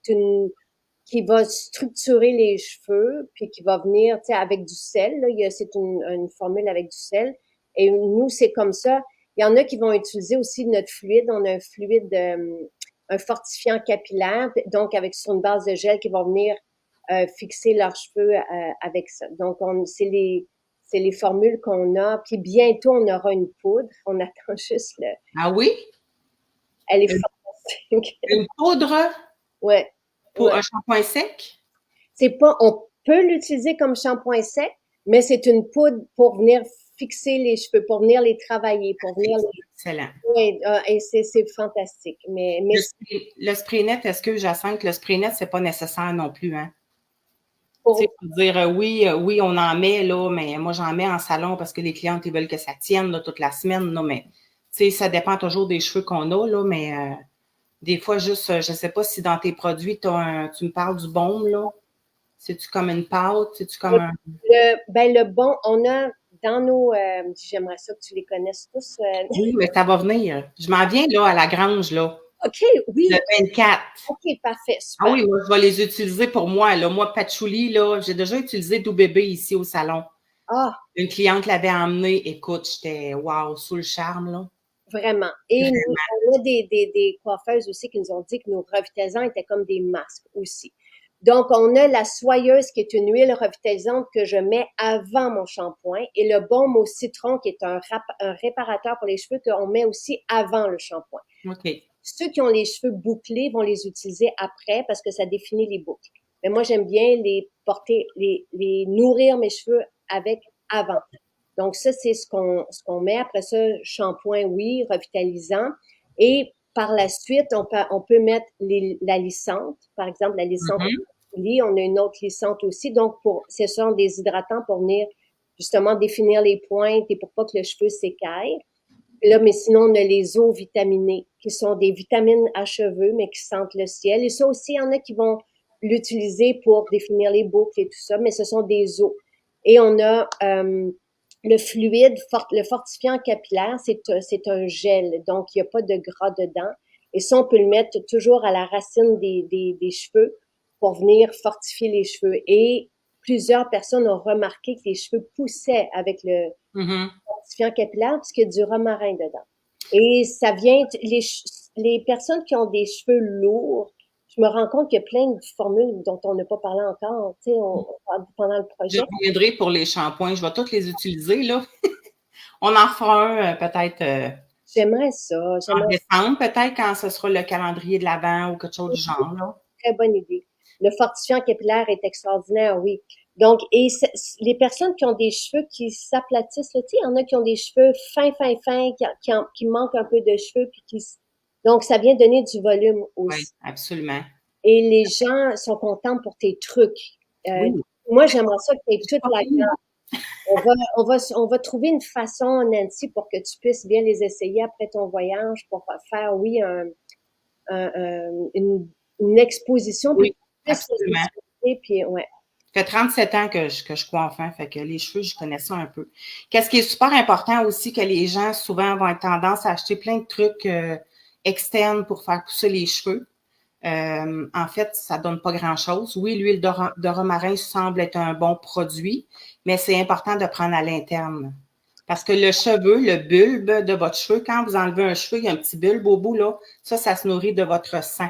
qui va structurer les cheveux, puis qui va venir, tu sais, avec du sel. Là, c'est une formule avec du sel. Et nous, c'est comme ça. Il y en a qui vont utiliser aussi notre fluide. On a un fluide, un fortifiant capillaire, donc avec sur une base de gel qui va venir fixer leurs cheveux avec ça. Donc, c'est les formules qu'on a. Puis bientôt, on aura une poudre. On attend juste le. Ah oui? Elle est fantastique. Une poudre Ouais. pour Ouais. un shampoing sec? C'est pas, on peut l'utiliser comme shampoing sec, mais c'est une poudre pour venir fixer les cheveux, pour venir les travailler, pour venir les. Excellent. Oui, et c'est fantastique. Mais Le spray net, est-ce que Jacinthe, le spray net, c'est pas nécessaire non plus, hein? Tu sais, pour, pour dire oui, on en met, là, mais moi, j'en mets en salon parce que les clientes, ils veulent que ça tienne là, toute la semaine, là, mais tu sais, ça dépend toujours des cheveux qu'on a, là, mais des fois, juste, je sais pas si dans tes produits, tu me parles du baume, là. C'est-tu comme une pâte? C'est-tu comme un. le bon, on a dans nos, j'aimerais ça que tu les connaisses tous. Oui, mais ça va venir. Je m'en viens, là, à la grange, là, OK, oui, le 24. OK, parfait, Ah super. oui, moi, je vais les utiliser pour moi, là. Moi, patchouli, là, j'ai déjà utilisé Doux Bébé ici au salon. Ah, Une cliente l'avait emmené. Écoute, j'étais, wow, sous le charme, là. vraiment. Et nous, on a des coiffeuses aussi qui nous ont dit que nos revitalisants étaient comme des masques aussi. Donc, on a la soyeuse qui est une huile revitalisante que je mets avant mon shampoing et le baume au citron qui est un réparateur pour les cheveux qu'on met aussi avant le shampoing. OK. Ceux qui ont les cheveux bouclés vont les utiliser après parce que ça définit les boucles. Mais moi, j'aime bien les porter, les nourrir mes cheveux avec avant. Donc, ça, c'est ce qu'on met. Après ça, shampoing, oui, revitalisant. Et par la suite, on peut mettre la lissante. Par exemple, la lissante, Mhm. on a une autre lissante aussi. Donc, ce sont des hydratants pour venir justement définir les pointes et pour pas que le cheveu s'écaille. Là, mais sinon, on a les eaux vitaminées, qui sont des vitamines à cheveux, mais qui sentent le ciel. Et ça aussi, il y en a qui vont l'utiliser pour définir les boucles et tout ça, mais ce sont des eaux. Et on a le fluide, le fortifiant capillaire, c'est un gel, donc il n'y a pas de gras dedans. Et ça, on peut le mettre toujours à la racine des cheveux pour venir fortifier les cheveux. Et plusieurs personnes ont remarqué que les cheveux poussaient avec le Mhm. fortifiant capillaire parce qu'il y a du romarin dedans. Et ça vient, les personnes qui ont des cheveux lourds, je me rends compte qu'il y a plein de formules dont on n'a pas parlé encore, tu sais, pendant le Je projet. reviendrai pour les shampoings. Je vais tous les utiliser, là. On en fera un, peut-être J'aimerais ça, en j'aimerais décembre, peut-être quand ce sera le calendrier de l'Avent ou quelque chose du genre, là. très bonne idée. Le fortifiant capillaire est extraordinaire, oui. Donc, et les personnes qui ont des cheveux qui s'aplatissent, là, tu sais, il y en a qui ont des cheveux fins, qui manquent un peu de cheveux, donc ça vient donner du volume Oui, aussi. absolument. Et les gens sont contents pour tes trucs. Euh, Oui. moi, j'aimerais ça que tu aies toute Pas la pire. gamme. On va trouver une façon, Nancy, pour que tu puisses bien les essayer après ton voyage pour faire, oui, une exposition, puis Oui, que tu puisses les absolument. utiliser, puis ouais. Ça fait 37 ans que je coiffe, hein, fait que les cheveux, je connais ça un peu. Qu'est-ce qui est super important aussi, que les gens souvent vont avoir tendance à acheter plein de trucs externes pour faire pousser les cheveux. En fait, ça donne pas grand-chose. Oui, l'huile de romarin semble être un bon produit, mais c'est important de prendre à l'interne. Parce que le cheveu, le bulbe de votre cheveu, quand vous enlevez un cheveu, il y a un petit bulbe au bout, là, ça se nourrit de votre sang.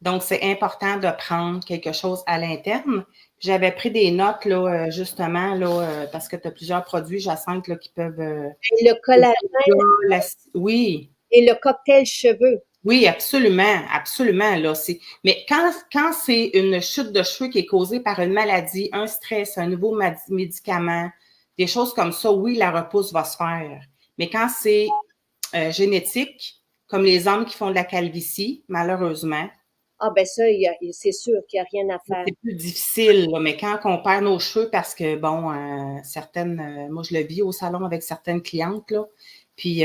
Donc, c'est important de prendre quelque chose à l'interne. J'avais pris des notes, là, justement, là, parce que tu as plusieurs produits, Jacinthe, là, qui peuvent. Et le collagène Oui, et le cocktail cheveux. oui, absolument, absolument. Là, mais quand c'est une chute de cheveux qui est causée par une maladie, un stress, un nouveau médicament, des choses comme ça, oui, la repousse va se faire. Mais quand c'est génétique, comme les hommes qui font de la calvitie, malheureusement, Ah, ben ça, c'est sûr qu'il n'y a rien à faire. c'est plus difficile, là, mais quand on perd nos cheveux, parce que, bon, moi, je le vis au salon avec certaines clientes, là, puis, tu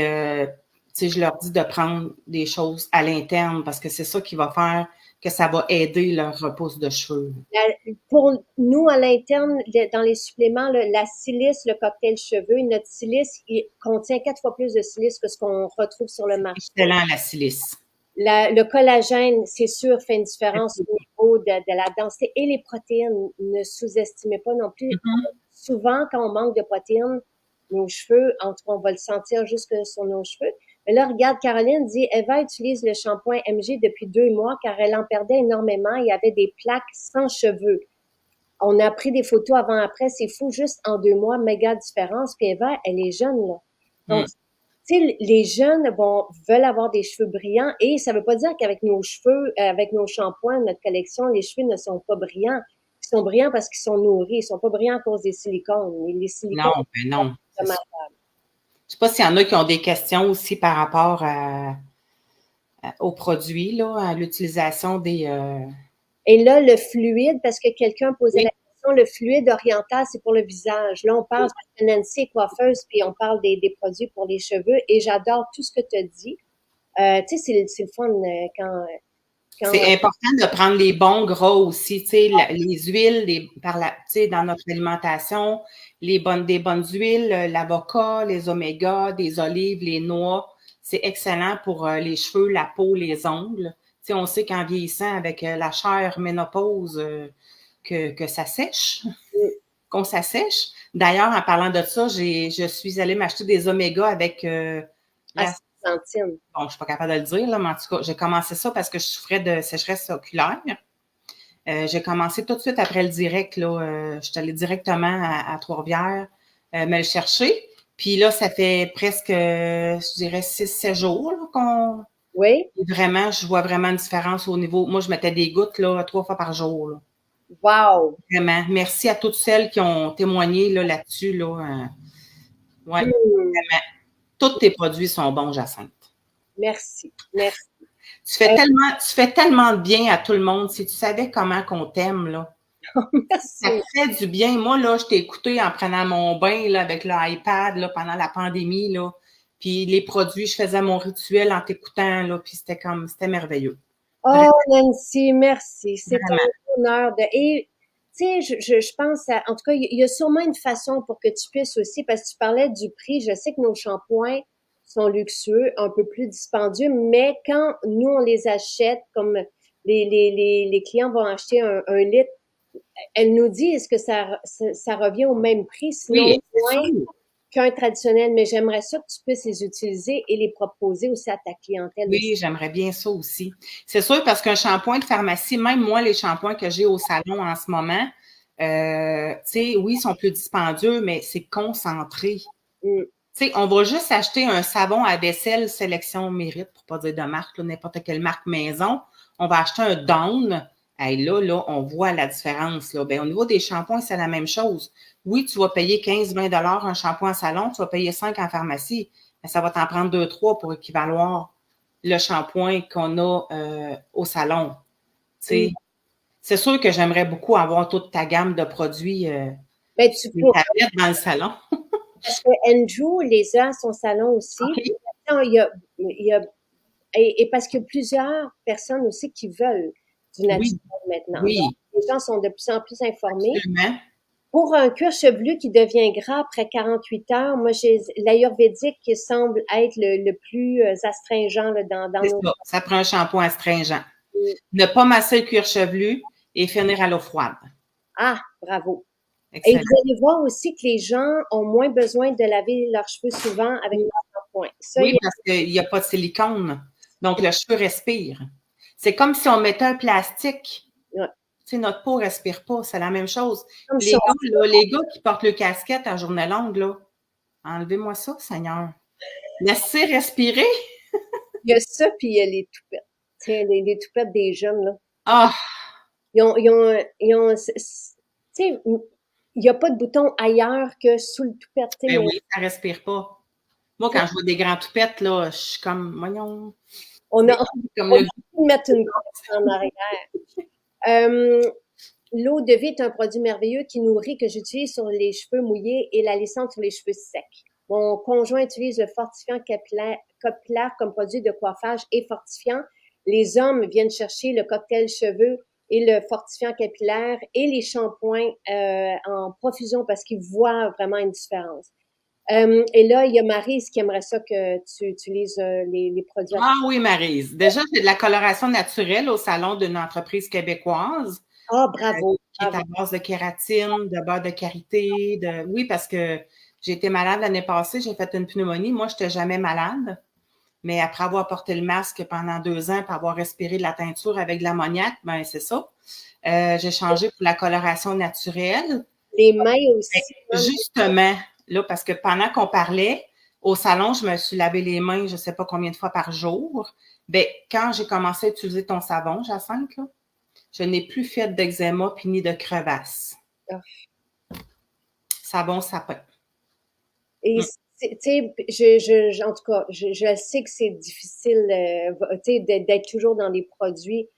sais, je leur dis de prendre des choses à l'interne, parce que c'est ça qui va faire que ça va aider leur repousse de cheveux. Pour nous, à l'interne, dans les suppléments, la silice, le cocktail cheveux, notre silice, il contient 4 fois plus de silice que ce qu'on retrouve sur le marché. Excellent, la silice. Le collagène, c'est sûr, fait une différence au niveau de la densité et les protéines. Ne sous-estimez pas non plus. Mhm. Souvent, quand on manque de protéines, nos cheveux, en tout cas, on va le sentir jusque sur nos cheveux. Mais là, regarde, Caroline dit, Eva utilise le shampoing MG depuis 2 mois car elle en perdait énormément. Il y avait des plaques sans cheveux. On a pris des photos avant-après. C'est fou, juste en 2 mois, méga différence. Puis Eva, elle est jeune, là. Donc, Mm. tu sais, les jeunes, bon, veulent avoir des cheveux brillants et ça veut pas dire qu'avec nos cheveux, avec nos shampoings, notre collection, les cheveux ne sont pas brillants. Ils sont brillants parce qu'ils sont nourris. Ils sont pas brillants à cause des silicones. Et les silicones, Non, ben non. c'est C'est ça. dommageable. Je sais pas s'il y en a qui ont des questions aussi par rapport aux produits, là, à l'utilisation des. Et là, le fluide, parce que quelqu'un posait Oui, la question, le fluide oriental, c'est pour le visage. Là, on parle, parce que Nancy est coiffeuse, puis on parle des produits pour les cheveux, et j'adore tout ce que tu as dit. Tu sais, c'est le fun quand c'est important de prendre les bons gras aussi, tu sais, les huiles, tu sais, dans notre alimentation, des bonnes huiles, l'avocat, les omégas, des olives, les noix, c'est excellent pour les cheveux, la peau, les ongles. Tu sais, on sait qu'en vieillissant avec la chair ménopause, que ça sèche, qu'on s'assèche. D'ailleurs, en parlant de ça, je suis allée m'acheter des omégas avec à la Santine. bon, je suis pas capable de le dire, là, mais en tout cas, j'ai commencé ça parce que je souffrais de sécheresse oculaire. J'ai commencé tout de suite après le direct, là. Je suis allée directement à Trois-Rivières me le chercher. Puis là, ça fait presque, je dirais, 6, 7 jours là, Oui? vraiment, je vois vraiment une différence au niveau. Moi, je mettais des gouttes là, 3 fois par jour. Là. Wow! Vraiment. Merci à toutes celles qui ont témoigné là, là-dessus. Là. Ouais, Hmm. vraiment. Tous tes produits sont bons, Jacinthe. Merci. Merci. Tu fais tellement de bien à tout le monde. Si tu savais comment qu'on t'aime, là. Ça Merci. fait du bien. Moi, là, je t'ai écouté en prenant mon bain là, avec l'iPad là, pendant la pandémie. Là. Puis les produits, je faisais mon rituel en t'écoutant, là, puis c'était merveilleux. Oh, Nancy, merci. C'est Vraiment. un honneur de. Et, tu sais, je pense en tout cas, il y a sûrement une façon pour que tu puisses aussi, parce que tu parlais du prix. Je sais que nos shampoings sont luxueux, un peu plus dispendieux, mais quand nous, on les achète, comme les clients vont acheter un litre, elle nous dit, est-ce que ça revient au même prix, sinon Oui, c'est moins sûr. qu'un traditionnel, mais j'aimerais ça que tu puisses les utiliser et les proposer aussi à ta clientèle aussi. Oui, j'aimerais bien ça aussi. C'est sûr parce qu'un shampoing de pharmacie, même moi, les shampoings que j'ai au salon en ce moment, tu sais, oui, ils sont plus dispendieux, mais c'est concentré. Mm. Tu sais, on va juste acheter un savon à vaisselle sélection mérite, pour pas dire de marque, n'importe quelle marque maison. On va acheter un Dawn. Hey, là, on voit la différence. Là. Ben, au niveau des shampoings, c'est la même chose. Oui, tu vas payer 15-20 un shampoing en salon, tu vas payer 5 en pharmacie. Mais ça va t'en prendre 2-3 pour équivaloir le shampoing qu'on a au salon. Tu Mm. sais, c'est sûr que j'aimerais beaucoup avoir toute ta gamme de produits Ben, sur tu une pourrais, tablette dans le salon. parce que Andrew les a à son salon aussi. OK? Non, il y a, et parce qu'il y a plusieurs personnes aussi qui veulent du naturel Oui, maintenant. Donc, oui, les gens sont de plus en plus informés. absolument. Pour un cuir chevelu qui devient gras après 48 heures, moi, j'ai l'ayurvédique qui semble être le plus astringent là, dans C'est nos... ça. Ça prend un shampoing astringent. Ne pas masser le cuir chevelu et finir à l'eau froide. Ah, bravo. Et vous Excellent. allez voir aussi que les gens ont moins besoin de laver leurs cheveux souvent avec Oui, leur shampoing. Ça, il oui, y a... parce qu'il n'y a pas de silicone. Donc, le cheveu respire. C'est comme si on mettait un plastique. Ouais. Tu sais, notre peau ne respire pas. C'est la même chose. Comme si on... Les gars qui portent le casquette à journée longue, là, enlevez-moi ça, Seigneur. Laissez respirer. Il y a ça, puis il y a les toupettes. Tu sais, les toupettes des jeunes, là. Ah, Tu sais, il n'y a pas de bouton ailleurs que sous le toupette. Tu sais, ben oui, ça ne respire pas. Moi, quand je vois des grands toupettes, là, je suis comme, voyons, on a, c'est comme on a le envie de mettre une couche en arrière. Euh, L'eau de vie est un produit merveilleux qui nourrit que j'utilise sur les cheveux mouillés et la lissante sur les cheveux secs. Mon conjoint utilise le fortifiant capillaire comme produit de coiffage et fortifiant. Les hommes viennent chercher le cocktail cheveux et le fortifiant capillaire et les shampoings en profusion parce qu'ils voient vraiment une différence. Et là, il y a Maryse qui aimerait ça que tu utilises les produits. Ah oui, Maryse. Déjà, j'ai de la coloration naturelle au salon d'une entreprise québécoise Ah, bravo, qui est à bravo. base de kératine, de beurre de karité. Oui, parce que j'ai été malade l'année passée, j'ai fait une pneumonie. Moi, je n'étais jamais malade. Mais après avoir porté le masque pendant 2 ans et avoir respiré de la teinture avec de l'ammoniac, ben c'est ça. J'ai changé pour la coloration naturelle. Les mains aussi, hein? Justement, là, parce que pendant qu'on parlait, au salon, je me suis lavé les mains, je ne sais pas combien de fois par jour. Ben, quand j'ai commencé à utiliser ton savon, Jacinthe, là, je n'ai plus fait d'eczéma puis ni de crevasses. Ah. Savon sapin. Et tu sais, en tout cas, je sais que c'est difficile, tu sais, d'être toujours dans les produits.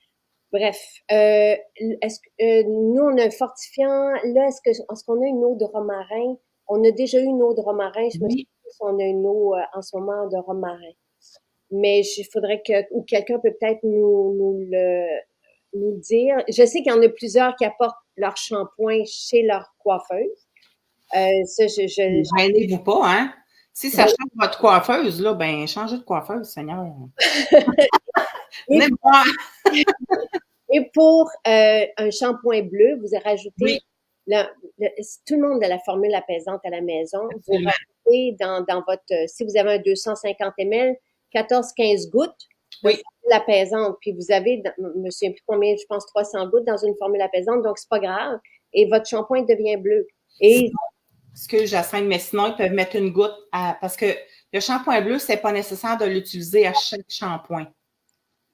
Bref, est-ce que nous on a un fortifiant là, est-ce qu'on a une eau de romarin? On a déjà eu une eau de romarin. Je me souviens Oui. pas si on a une eau en ce moment de romarin. Mais il faudrait que ou quelqu'un peut peut-être nous le dire. Je sais qu'il y en a plusieurs qui apportent leur shampoing chez leur coiffeuse. Ça, Gênez-vous pas, hein? Si ça ben, change votre coiffeuse, là, ben, changez de coiffeuse, Seigneur. et, Venez me voir. et pour un shampoing bleu, vous rajoutez Oui, tout le monde a la formule apaisante à la maison. Vous absolument. rajoutez dans votre, si vous avez un 250 ml, 14-15 gouttes de Oui. formule apaisante. Puis vous avez, je me souviens plus combien, je pense 300 gouttes dans une formule apaisante, donc c'est pas grave. Et votre shampoing devient bleu. Et Excuse, Jacinthe, mais sinon, ils peuvent mettre une goutte parce que le shampoing bleu, c'est pas nécessaire de l'utiliser à chaque shampoing.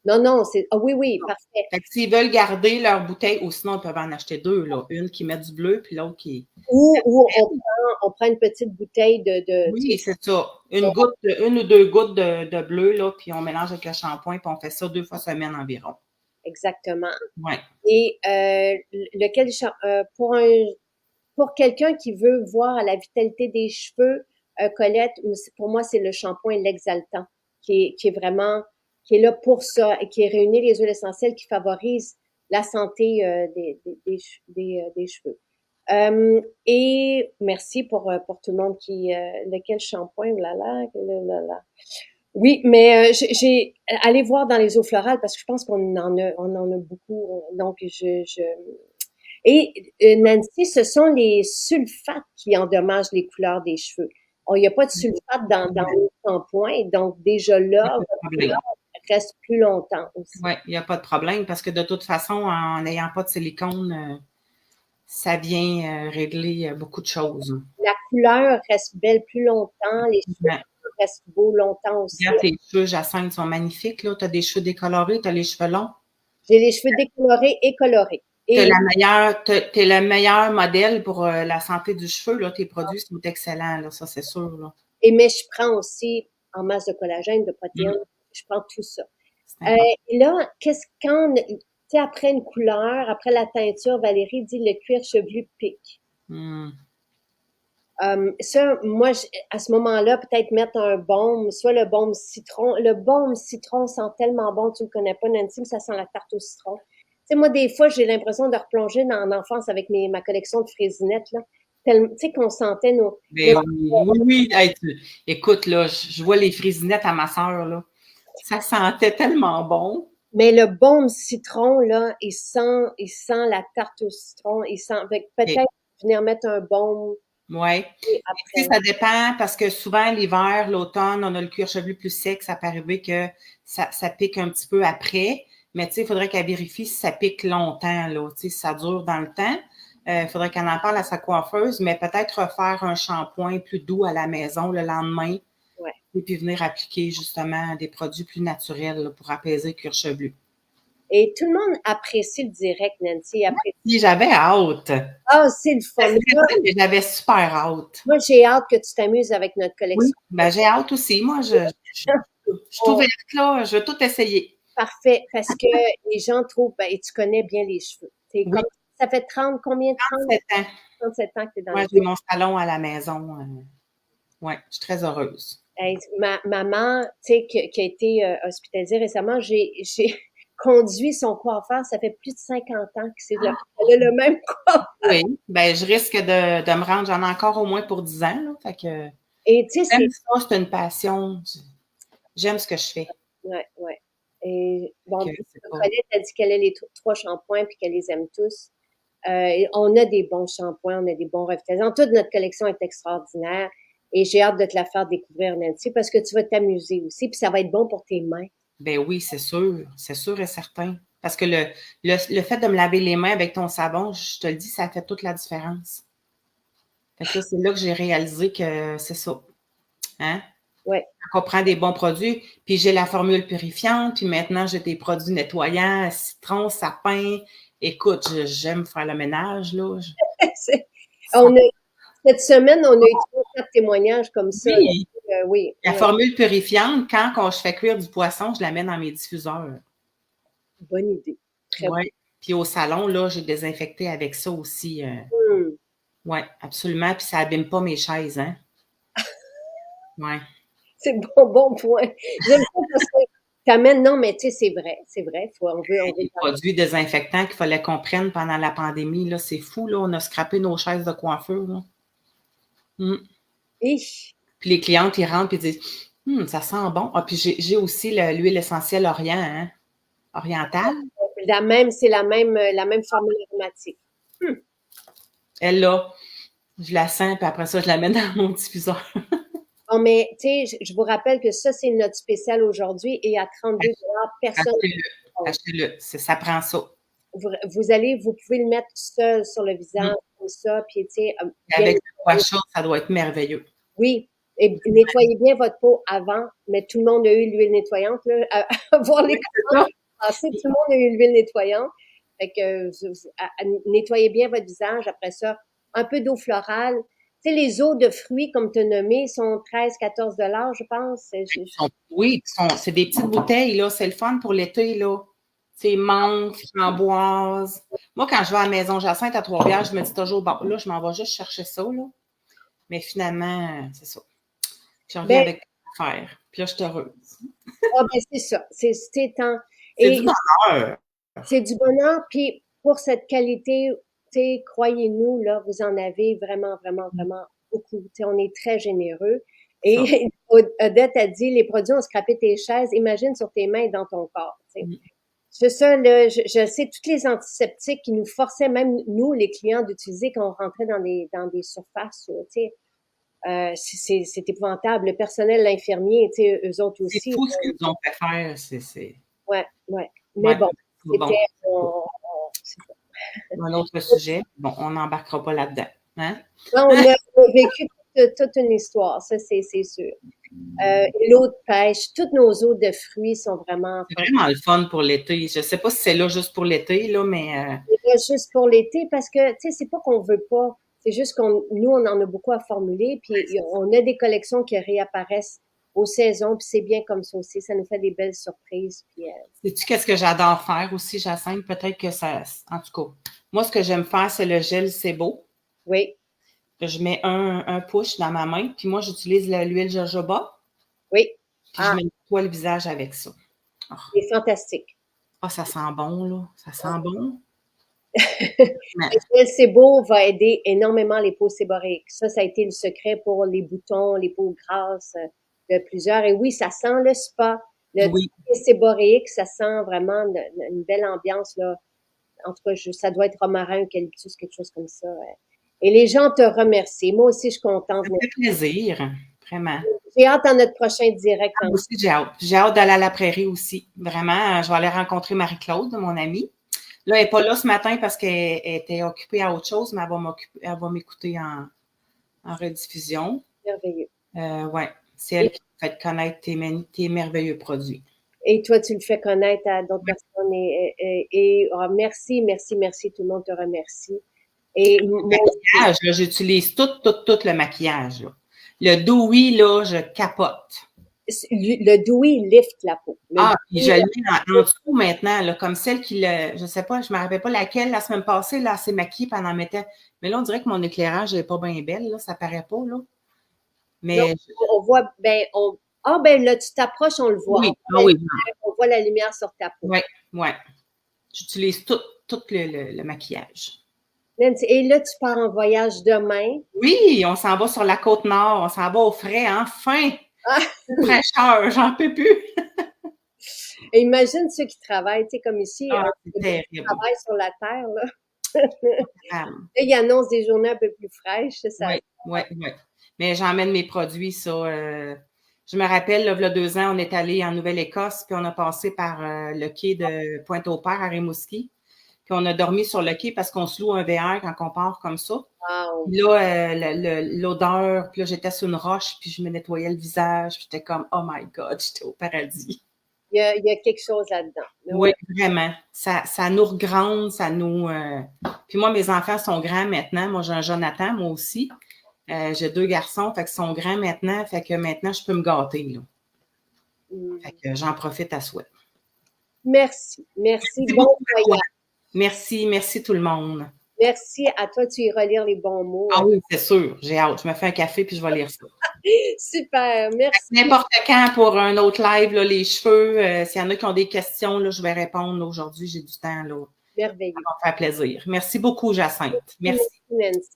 non, non, c'est, ah oui, oui, parfait. Fait que s'ils veulent garder leur bouteille, ou sinon, ils peuvent en acheter deux, là. Une qui met du bleu, puis l'autre qui. Ou on prend une petite bouteille tu Oui, sais, c'est ça. Une ou deux gouttes de bleu, là, puis on mélange avec le shampoing, puis on fait ça 2 fois semaine environ. exactement. Ouais. Et pour quelqu'un qui veut voir la vitalité des cheveux, Colette, pour moi, c'est le shampoing l'exaltant qui est vraiment, qui est là pour ça et qui réunit les huiles essentielles qui favorisent la santé des cheveux. Et merci pour tout le monde lequel shampoing, là, là, là, là. Oui, mais j'ai allé voir dans les eaux florales parce que je pense qu'on en a beaucoup. Donc, et Nancy, ce sont les sulfates qui endommagent les couleurs des cheveux. Il n'y a pas de sulfate dans le shampoing, donc déjà Il n'y a là, pas de votre problème. couleur reste plus longtemps aussi. Oui, il n'y a pas de problème parce que de toute façon, en n'ayant pas de silicone, ça vient régler beaucoup de choses. La couleur reste belle plus longtemps, les cheveux Ouais. restent beaux longtemps aussi. Regarde, tes cheveux, Jacinthe, sont magnifiques. Tu as des cheveux décolorés, tu as les cheveux longs. J'ai les cheveux décolorés et colorés. Tu Et es le meilleur modèle pour la santé du cheveu. Là. Tes produits sont excellents, là, ça c'est sûr. Là. mais je prends aussi en masse de collagène, de protéines, Mm, je prends tout ça. c'est important. Et là, tu sais, après une couleur, après la teinture, Valérie dit le cuir chevelu pique. Mm. Ça, moi, à ce moment-là, peut-être mettre un baume, soit le baume citron. Le baume citron sent tellement bon, tu le connais pas, Nancy, mais ça sent la tarte au citron. Tu sais, moi, des fois, j'ai l'impression de replonger dans l'enfance avec ma collection de fraisinettes, là. Tu sais, qu'on sentait Ben oui, oui, oui. Hey, écoute, là, je vois les frisinettes à ma sœur, là. Ça sentait tellement bon. mais le baume citron, là, il sent la tarte au citron, Et, peut-être venir mettre un baume ouais. Tu sais, après. ça dépend parce que souvent, l'hiver, l'automne, on a le cuir chevelu plus sec. Ça peut arriver que ça pique un petit peu après. Mais tu sais, il faudrait qu'elle vérifie si ça pique longtemps, là. Tu sais, si ça dure dans le temps. Il faudrait qu'elle en parle à sa coiffeuse, mais peut-être refaire un shampoing plus doux à la maison le lendemain Ouais. et puis venir appliquer justement des produits plus naturels là, pour apaiser le cuir chevelu. Et tout le monde apprécie le direct, Nancy. Si j'avais hâte. Ah, c'est le fun. Mais j'avais super hâte. Moi, j'ai hâte que tu t'amuses avec notre Oui, collection. ben j'ai hâte aussi. Moi, je suis Oh, ouverte là, je vais tout essayer. parfait, parce que les gens trouvent, ben, et tu connais bien les cheveux. Oui, Ça fait 30, combien de 30, 7 ans. 37 ans que tu es dans Moi, le j'ai mon salon à la maison. Ouais, je suis très heureuse. Hey, ma maman, tu sais, qui a été hospitalisée récemment, j'ai conduit son coiffeur, ça fait plus de 50 ans que elle a le même coiffeur. Oui, ben je risque de me rendre, j'en ai encore au moins pour 10 ans, là, fait que Et tu sais, J'aime ça, c'est une passion. J'aime ce que je fais. ouais. Et bon, Que puis c'est comme pas... Colette a dit qu'elle a les trois shampoings puis qu'elle les aime tous. Et on a des bons shampoings, on a des bons revitalisants. Toute notre collection est extraordinaire. Et j'ai hâte de te la faire découvrir, Nancy, parce que tu vas t'amuser aussi, puis ça va être bon pour tes mains. Ben oui, c'est sûr et certain. Parce que le fait de me laver les mains avec ton savon, je te le dis, ça fait toute la différence. Fait que là, c'est là que j'ai réalisé que c'est ça. Hein? Ouais. Quand on prend des bons produits, puis j'ai la formule purifiante, puis maintenant j'ai des produits nettoyants, citron, sapin. Écoute, j'aime faire le ménage, là. On a, cette semaine, on a eu 3-4 témoignages comme ça. Oui, Oui, la oui. formule purifiante, quand je fais cuire du poisson, je la mets dans mes diffuseurs. Bonne idée. Très Oui. Puis au salon, là, j'ai désinfecté avec ça aussi. bon. Oui, absolument. Puis ça abîme pas mes chaises, hein? Oui. C'est bon point. J'aime ça parce que t'amènes, non, mais tu sais, c'est vrai, on veut Les produits désinfectants qu'il fallait qu'on prenne pendant la pandémie, là, c'est fou, là. On a scrappé nos chaises de coiffure, là. Ich. Puis les clientes, ils rentrent et disent ça sent bon. Ah, puis j'ai aussi l'huile essentielle Orient, hein? Orientale. C'est la même formule aromatique. Elle, là, je la sens, puis après ça, je la mets dans mon diffuseur. Bon, mais tu sais, je vous rappelle que ça, c'est notre spécial aujourd'hui et à 32 personne. Achetez-le. Achetez-le. Ça prend ça. Vous pouvez le mettre seul sur le visage, comme ça, puis tu sais, bien, Avec le pois chaud, ça doit être merveilleux. oui, et nettoyez bien votre peau avant, mais tout le monde a eu l'huile nettoyante, là, à voir les commentaires passer, tout le monde a eu l'huile nettoyante. Fait que nettoyez bien votre visage. Après ça, un peu d'eau florale. Tu sais, les eaux de fruits, comme tu as nommé, sont 13-14 $ je pense. Oui, c'est des petites bouteilles, là. C'est le fun pour l'été, là. C'est menthe, framboise. Moi, quand je vais à la Maison Jacinthe à Trois-Rivières, je me dis toujours, bon, là, je m'en vais juste chercher ça, là. Mais finalement, c'est ça. Je reviens Ben, avec l'affaire. Puis là, je suis heureuse. ben c'est ça. C'est temps. C'est du Et bonheur. c'est du bonheur. Puis pour cette qualité, tu sais, croyez-nous, là, vous en avez vraiment, vraiment, vraiment beaucoup. Tu sais, on est très généreux. Ça. Et Odette a dit, les produits ont scrappé tes chaises. Imagine sur tes mains et dans ton corps. Tu sais. C'est ça, là, je sais, tous les antiseptiques qui nous forçaient, même nous, les clients, d'utiliser quand on rentrait dans des surfaces, tu sais. C'est épouvantable. Le personnel, l'infirmier, tu sais, eux autres C'est aussi. fou ce qu'ils nous ont fait faire. Ouais, ouais. Mais Ouais, bon, bon. c'était, c'est ça. Un autre sujet. Bon, on n'embarquera pas là-dedans. Hein? Non, on a vécu toute une histoire, ça, c'est sûr. L'eau de pêche, toutes nos eaux de fruits sont vraiment C'est fantastiques. vraiment le fun pour l'été. Je ne sais pas si c'est là juste pour l'été, là, mais Juste pour l'été, parce que, tu sais, c'est pas qu'on veut pas. C'est juste nous, on en a beaucoup à formuler, puis on a des collections qui réapparaissent aux saisons, puis c'est bien comme ça aussi. Ça nous fait des belles surprises. Puis, sais-tu qu'est-ce que j'adore faire aussi, Jacinthe? Peut-être que ça. En tout cas, moi, ce que j'aime faire, c'est le gel Sebo. oui, Je mets un push dans ma main, puis moi, j'utilise l'huile jojoba, oui. puis je Ah, me nettoie le visage avec ça. Ah, c'est fantastique. ça sent bon, là. Ça sent bon. Mais, Le Sebo va aider énormément les peaux séborréiques. Ça a été le secret pour les boutons, les peaux grasses de plusieurs. Et oui, ça sent le spa. Le oui. séboréique, ça sent vraiment une belle ambiance, là. En tout cas, ça doit être romarin, eucalyptus, quelque chose comme ça. Et les gens te remercient. Moi aussi, je suis contente. Ça me fait plaisir, vraiment. J'ai hâte à notre prochain direct. Moi aussi, j'ai hâte. J'ai hâte d'aller à la prairie aussi. Vraiment, je vais aller rencontrer Marie-Claude, mon amie. Là, elle n'est pas là ce matin parce qu'elle était occupée à autre chose, mais elle va m'écouter en rediffusion. Merveilleux. Ouais, c'est elle qui va fait connaître tes merveilleux produits. Et toi, tu le fais connaître à d'autres personnes. Merci, merci, merci. Tout le monde te remercie. Et Le moi maquillage, là, j'utilise tout le maquillage. Là. Le Dewy, là, je capote. le Dewy lift la peau. Puis je le mets en dessous maintenant, là, comme celle qui le. Je sais pas, je me rappelle pas laquelle, la semaine passée, là, s'est maquillée pendant mettait. Mais là, on dirait que mon éclairage n'est pas bien belle, là, ça paraît pas, là. Non, Mais on voit, ben là, tu t'approches, on le voit. oui, oui, On voit la lumière sur ta peau. oui, oui. J'utilise tout le maquillage. Nancy, et là, tu pars en voyage demain. Oui, on s'en va sur la côte nord, on s'en va au frais, enfin! Ah! Fraîcheur, j'en peux plus! Et imagine ceux qui travaillent, tu sais, comme ici, Ah, c'est on terrible. travaille sur la terre, là. Ah, Là, ils annoncent des journées un peu plus fraîches, ça. oui, oui, oui. Mais j'emmène mes produits, ça. Je me rappelle, là, il y a 2 ans, on est allé en Nouvelle-Écosse, puis on a passé par le quai de Pointe-au-Père à Rimouski. Puis on a dormi sur le quai parce qu'on se loue un VR quand on part comme ça. Wow. Puis là, l'odeur, puis là, j'étais sur une roche, puis je me nettoyais le visage, puis j'étais comme, oh my God, j'étais au paradis. Il y a quelque chose là-dedans. Mais Oui, ouais. vraiment. Ça nous regrande, ça nous. Puis moi, mes enfants sont grands maintenant. Moi, j'ai un Jonathan, moi aussi. J'ai 2 garçons, fait qu'ils sont grands maintenant, fait que maintenant, je peux me gâter, là. Fait que j'en profite à souhait. Merci. Merci. Merci Bon beaucoup à toi. voyage. Merci tout le monde. Merci à toi. Tu iras lire les bons mots. Ah oui, c'est sûr. J'ai hâte. Je me fais un café puis je vais lire ça. Super. Merci. N'importe quand pour un autre live, là, les cheveux, s'il y en a qui ont des questions, là, je vais répondre. Aujourd'hui, j'ai du temps, là. Ça Merveilleux. va me faire plaisir. Merci beaucoup, Jacinthe. Merci, Merci. Nancy.